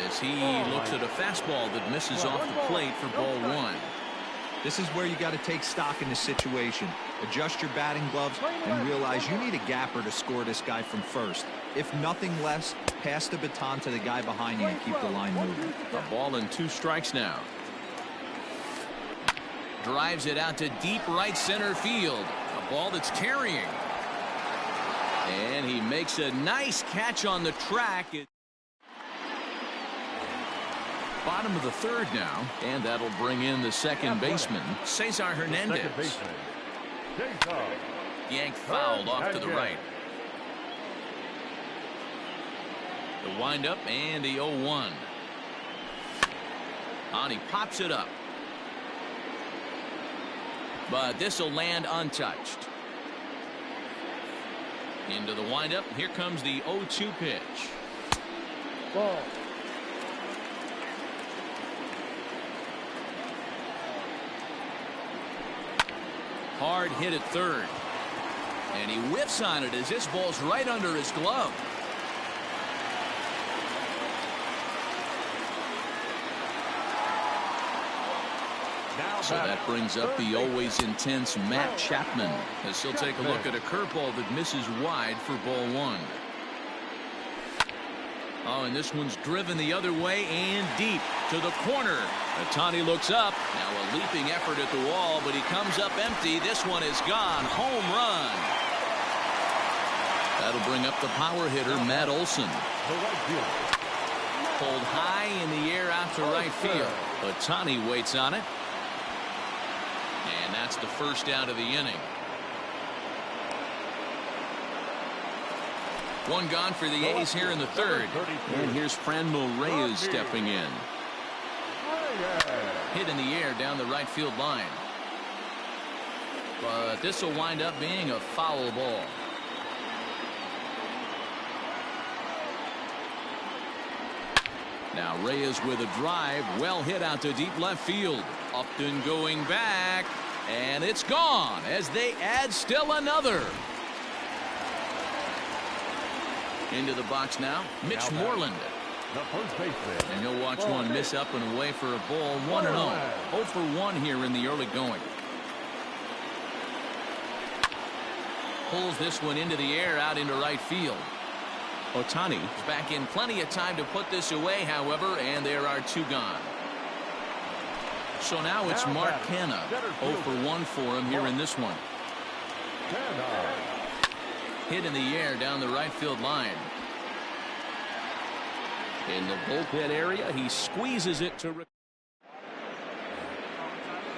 as he looks at a fastball that misses off the plate for ball one. This is where you got to take stock in this situation. Adjust your batting gloves and realize you need a gapper to score this guy from first. If nothing less, pass the baton to the guy behind you and keep the line moving. A ball and 2 strikes now. Drives it out to deep right center field. A ball that's carrying. And he makes a nice catch on the track. Bottom of the third now, and that'll bring in the second baseman, Cesar Hernandez. Yanked fouled off to the right. The windup and the 0-1. And he pops it up. But this will land untouched. Into the windup. Here comes the 0-2 pitch. Ball. Hard hit at third. And he whiffs on it as this ball's right under his glove. So that brings up the always intense Matt Chapman as he'll take a look at a curveball that misses wide for ball one. Oh, and this one's driven the other way and deep to the corner. Ohtani looks up. Now a leaping effort at the wall, but he comes up empty. This one is gone. Home run. That'll bring up the power hitter, Matt Olson. Pulled high in the air out to right field. Ohtani waits on it. And that's the first out of the inning. One gone for the A's here in the third. And here's Franmil Reyes stepping in. Hit in the air down the right field line. But this will wind up being a foul ball. Now Reyes with a drive, well hit out to deep left field. Upton going back, and it's gone as they add still another. Into the box now, Mitch Moreland. The first baseman. And he'll watch one miss up and away for a ball. 1-0. 0 for 1 here in the early going. Pulls this one into the air out into right field. Ohtani is back in plenty of time to put this away, however, and there are two gone. So now it's Mark Canha. 0 for 1 for him here in this one. Hit in the air down the right field line. In the bullpen area, he squeezes it to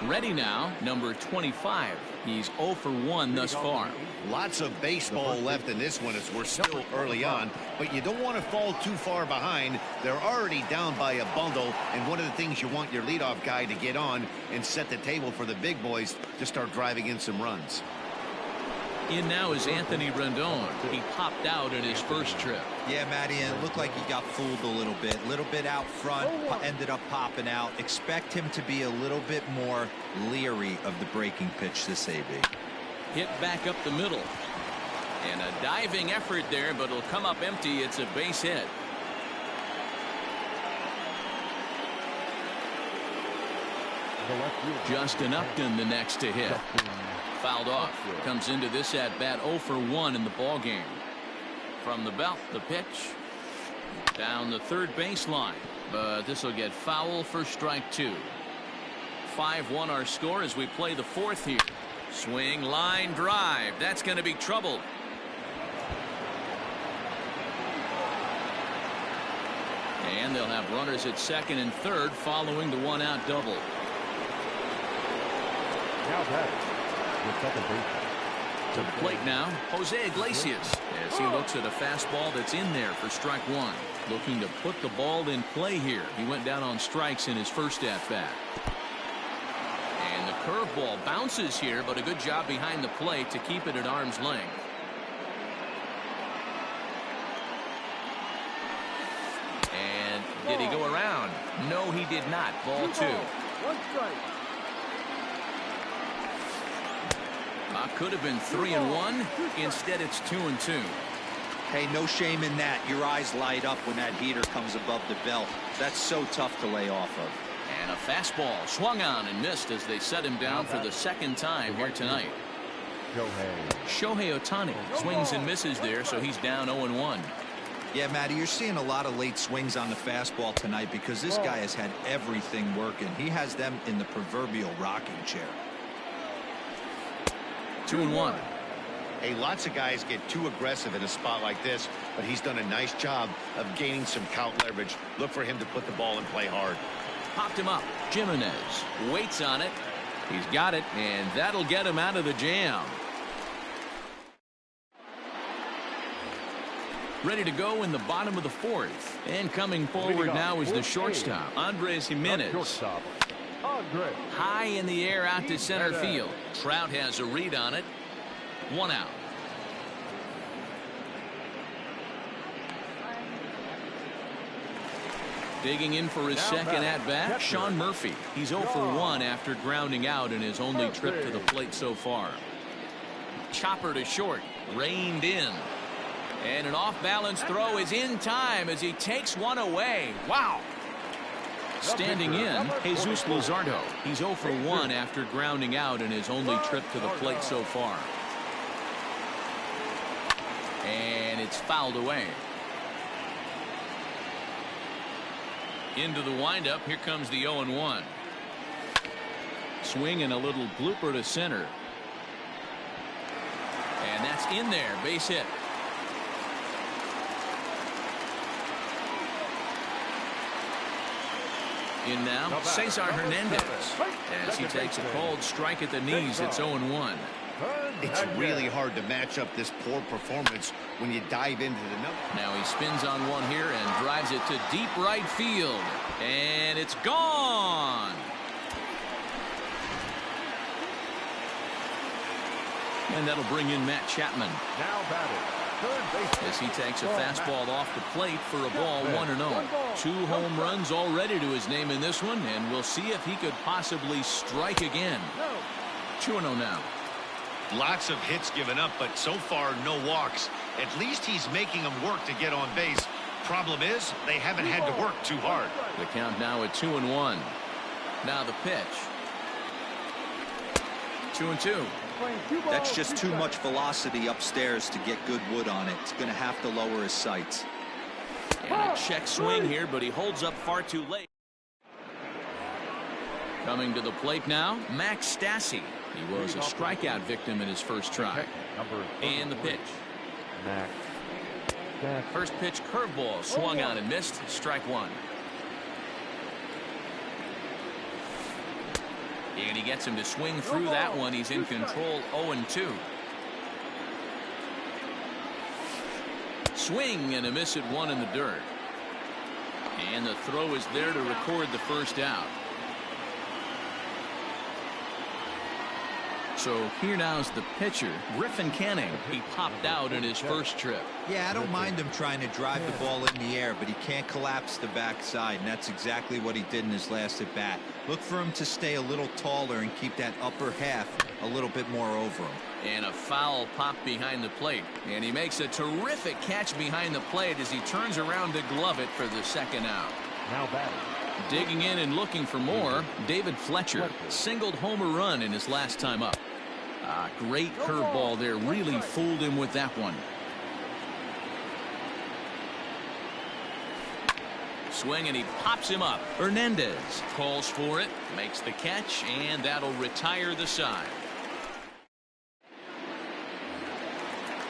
ready now, number 25. He's 0 for 1 thus far. Lots of baseball left in this one as we're still early on, but you don't want to fall too far behind. They're already down by a bundle, and one of the things you want your leadoff guy to get on and set the table for the big boys to start driving in some runs. In now is Anthony Rendon. He popped out in his first trip. Yeah, Matty, and it looked like he got fooled a little bit out front, ended up popping out. Expect him to be a little bit more leery of the breaking pitch this AB. Hit back up the middle. And a diving effort there, but it'll come up empty. It's a base hit. Justin Upton the next to hit. Fouled off. Comes into this at bat 0 for 1 in the ball game. From the belt, the pitch down the third baseline, but this will get foul for strike 2. 5-1 our score as we play the fourth here. Swing, line drive. That's going to be trouble. And they'll have runners at second and third following the 1-out double. Now back. The second baseman. To the plate now, Jose Iglesias, as he looks at a fastball that's in there for strike 1. Looking to put the ball in play here. He went down on strikes in his first at-bat. And the curveball bounces here, but a good job behind the plate to keep it at arm's length. And did he go around? No, he did not. Ball 2. 1 strike. Could have been 3-1. Instead, it's 2-2. Hey, no shame in that. Your eyes light up when that heater comes above the belt. That's so tough to lay off of. And a fastball swung on and missed as they set him down for the second time here tonight. Shohei Ohtani swings and misses there, so he's down 0-1. Yeah, Matty, you're seeing a lot of late swings on the fastball tonight because this guy has had everything working. He has them in the proverbial rocking chair. 2-1. Hey, lots of guys get too aggressive in a spot like this, but he's done a nice job of gaining some count leverage. Look for him to put the ball in play hard. Popped him up. Jimenez waits on it. He's got it, and that'll get him out of the jam. Ready to go in the bottom of the fourth. And coming forward now is the shortstop, Andres Gimenez. High in the air out to center field. Trout has a read on it. 1 out. Digging in for his second at-bat, Sean Murphy. He's 0 for 1 after grounding out in his only trip to the plate so far. Chopper to short. Reined in. And an off-balance throw is in time as he takes one away. Wow. Standing in, Jesus Luzardo. He's 0 for 1 after grounding out in his only trip to the plate so far. And it's fouled away. Into the windup. Here comes the 0-1. Swing and a little blooper to center. And that's in there. Base hit. In now, Cesar Hernandez. As he takes a cold strike at the knees, it's 0-1. It's really hard to match up this poor performance when you dive into the number. Now he spins on one here and drives it to deep right field. And it's gone. And that'll bring in Matt Chapman. Now batting, third base. As he takes a fastball off the plate for a ball, 1-0. 2 home runs already to his name in this one, and we'll see if he could possibly strike again. 2-0 now. Lots of hits given up, but so far no walks. At least he's making them work to get on base. Problem is, they haven't had to work too hard. The count now at 2-1. Now the pitch. 2-2. That's just too much velocity upstairs to get good wood on it. He's going to have to lower his sights. And a check swing here, but he holds up far too late. Coming to the plate now, Max Stassi. He was a strikeout victim in his first try. And the pitch. First pitch curveball swung on and missed. Strike 1. And he gets him to swing through that one. He's in control. 0-2. Swing and a miss at 1 in the dirt. And the throw is there to record the first out. So here now is the pitcher, Griffin Canning. He popped out in his first trip. Yeah, I don't mind him trying to drive the ball in the air, but he can't collapse the backside, and that's exactly what he did in his last at bat. Look for him to stay a little taller and keep that upper half a little bit more over him. And a foul pop behind the plate. And he makes a terrific catch behind the plate as he turns around to glove it for the second out. Now batting. Digging in and looking for more, David Fletcher. Singled homer run in his last time up. Great curveball there. Really fooled him with that one. Swing and he pops him up. Hernandez calls for it, makes the catch, and that'll retire the side.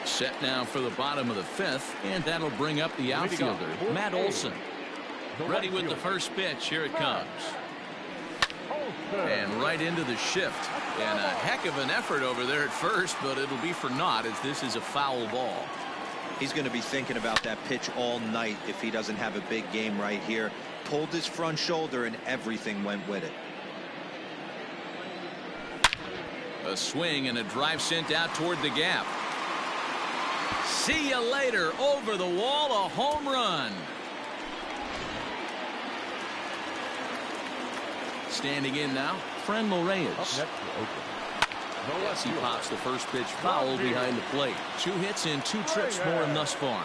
Set now for the bottom of the 5th, and that'll bring up the outfielder, Matt Olson. Ready with the first pitch. Here it comes. And right into the shift. And a heck of an effort over there at first, but it'll be for naught as this is a foul ball. He's going to be thinking about that pitch all night if he doesn't have a big game right here. Pulled his front shoulder and everything went with it. A swing and a drive sent out toward the gap. See you later. Over the wall, a home run. Standing in now, Franmil Reyes. Yes, he pops the first pitch foul behind the plate. 2 hits in 2 trips for him thus far.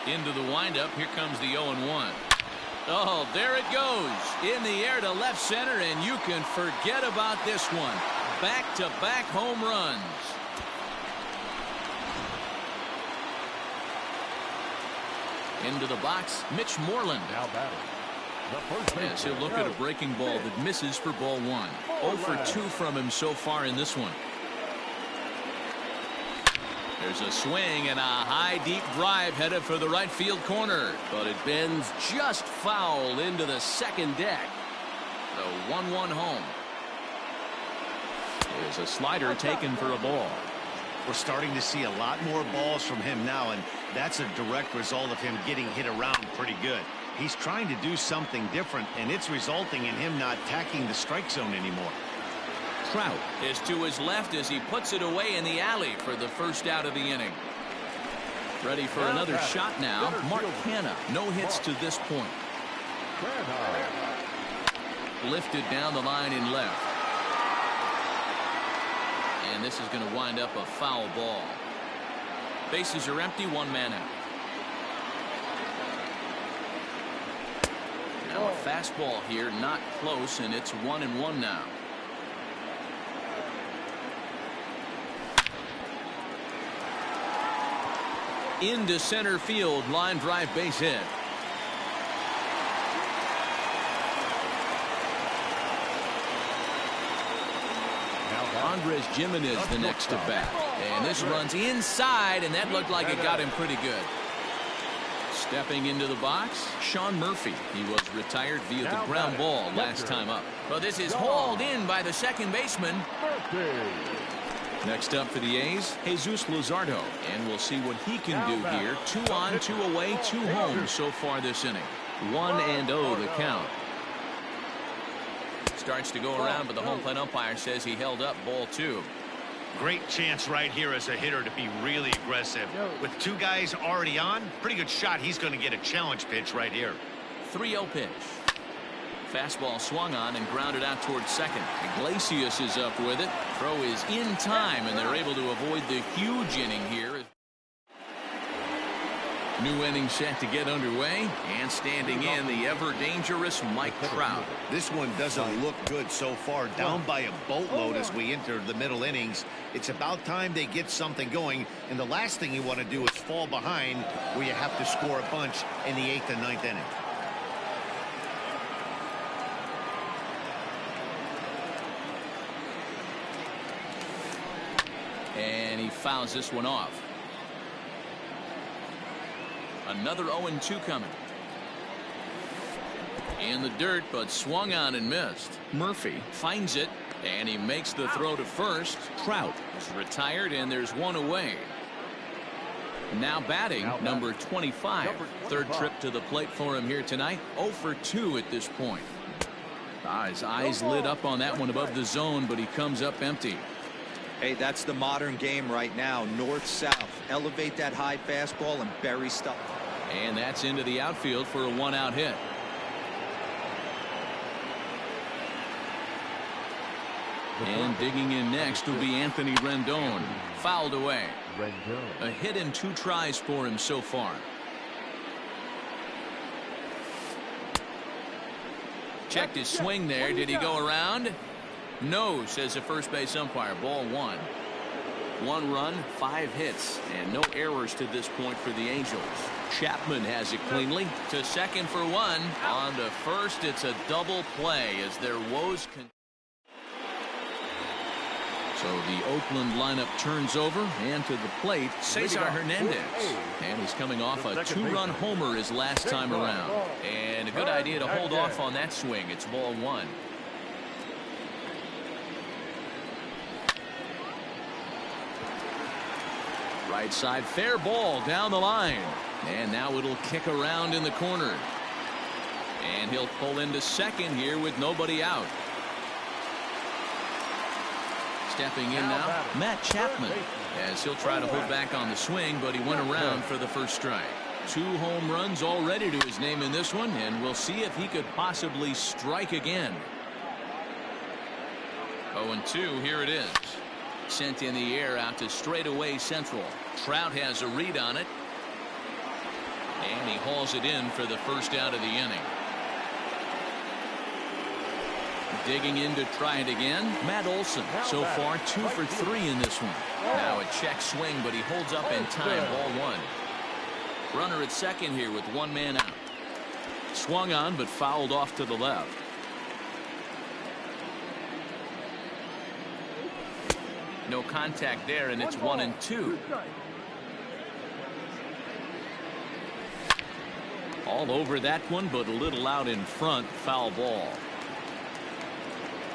Into the windup. Here comes the 0-1. Oh, there it goes. In the air to left center, and you can forget about this one. Back-to-back home runs. Into the box, Mitch Moreland. Now batting. As he'll look at a breaking ball that misses for ball 1. 0 for 2 from him so far in this one. There's a swing and a high deep drive headed for the right field corner, but it bends just foul into the second deck. The 1-1 home. There's a slider taken for a ball. We're starting to see a lot more balls from him now, and that's a direct result of him getting hit around pretty good. He's trying to do something different, and it's resulting in him not attacking the strike zone anymore. Trout is to his left as he puts it away in the alley for the first out of the inning. Ready for another shot now. Mark Canha, no hits to this point. Lifted down the line in left. And this is going to wind up a foul ball. Bases are empty, one man out. Now a fastball here, not close, and it's 1-1 now. Into center field, line drive, base hit. Andres Gimenez the next to bat. And this runs inside, and that looked like it got him pretty good. Stepping into the box, Sean Murphy. He was retired via the ground ball last time up. Well, this is hauled in by the second baseman. Next up for the A's, Jesus Luzardo. And we'll see what he can do here. 2 on, 2 away, 2 home so far this inning. 1-0 the count. Starts to go around, but the home plate umpire says he held up ball 2. Great chance right here as a hitter to be really aggressive. With 2 guys already on, pretty good shot. He's going to get a challenge pitch right here. 3-0 pitch. Fastball swung on and grounded out towards second. Iglesias is up with it. Throw is in time, and they're able to avoid the huge inning here. New inning set to get underway, and standing in the ever-dangerous Mike Trout. This one doesn't look good so far. Down by a boatload as we enter the middle innings. It's about time they get something going, and the last thing you want to do is fall behind where you have to score a bunch in the 8th and 9th inning. And he fouls this one off. Another 0-2 coming. In the dirt, but swung on and missed. Murphy finds it, and he makes the throw to first. Trout is retired, and there's one away. Now batting, number 25. Third trip to the plate for him here tonight. 0 for 2 at this point. His eyes lit up on that one above the zone, but he comes up empty. Hey, that's the modern game right now. North-south. Elevate that high fastball and bury stuff. And that's into the outfield for a 1-out hit. And digging in next will be Anthony Rendon. Fouled away. A hit and 2 tries for him so far. Checked his swing there. Did he go around? No, says the first base umpire. Ball 1. 1 run, 5 hits, and no errors to this point for the Angels. Chapman has it cleanly to second for 1. On to first, it's a double play as their woes continue. So the Oakland lineup turns over, and to the plate, Cesar Hernandez. And he's coming off a 2-run homer his last time around. And a good idea to hold off on that swing. It's ball 1. Right side, fair ball down the line. And now it'll kick around in the corner. And he'll pull into second here with nobody out. Stepping in now, Matt Chapman, as he'll try to hold back on the swing, but he went around for the first strike. 2 home runs already to his name in this one, and we'll see if he could possibly strike again. 0-2, here it is. Sent in the air out to straightaway central. Trout has a read on it. And he hauls it in for the first out of the inning. Digging in to try it again, Matt Olson. So far 2 for 3 in this one. Now a check swing, but he holds up in time. Ball 1. Runner at second here with 1 man out. Swung on, but fouled off to the left. No contact there, and it's 1-2. All over that one, but a little out in front. Foul ball.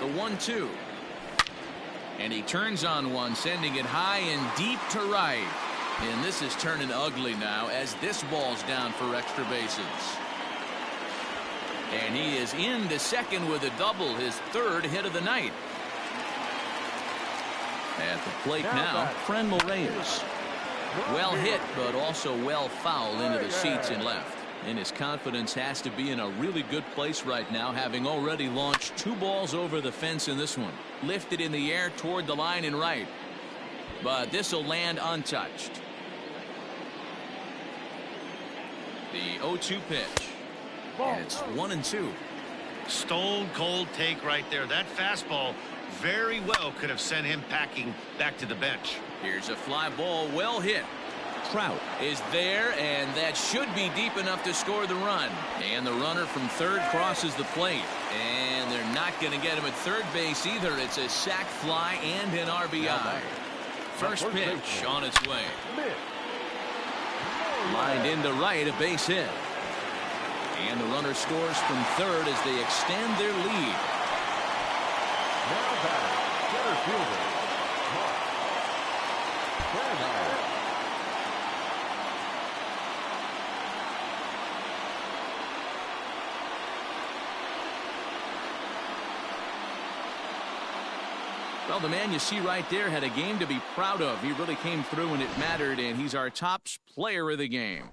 The 1-2. And he turns on one, sending it high and deep to right. And this is turning ugly now as this ball's down for extra bases. And he is into second with a double, his third hit of the night. At the plate now, Franmil Reyes. Well hit, but also well fouled into the seats and left. And his confidence has to be in a really good place right now, having already launched 2 balls over the fence in this one. Lifted in the air toward the line and right. But this will land untouched. The 0-2 pitch. And it's 1-2. Stone cold take right there. That fastball very well could have sent him packing back to the bench. Here's a fly ball, well hit. Trout is there, and that should be deep enough to score the run. And the runner from third crosses the plate. And they're not going to get him at third base either. It's a sac fly and an RBI. First pitch on its way. Lined into right, a base hit. And the runner scores from third as they extend their lead. Now back, center fielder, Mark Canha. Well, the man you see right there had a game to be proud of. He really came through when it mattered, and he's our top player of the game.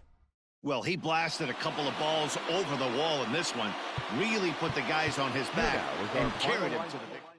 Well, he blasted a couple of balls over the wall in this one. Really put the guys on his back and carried him to the victory.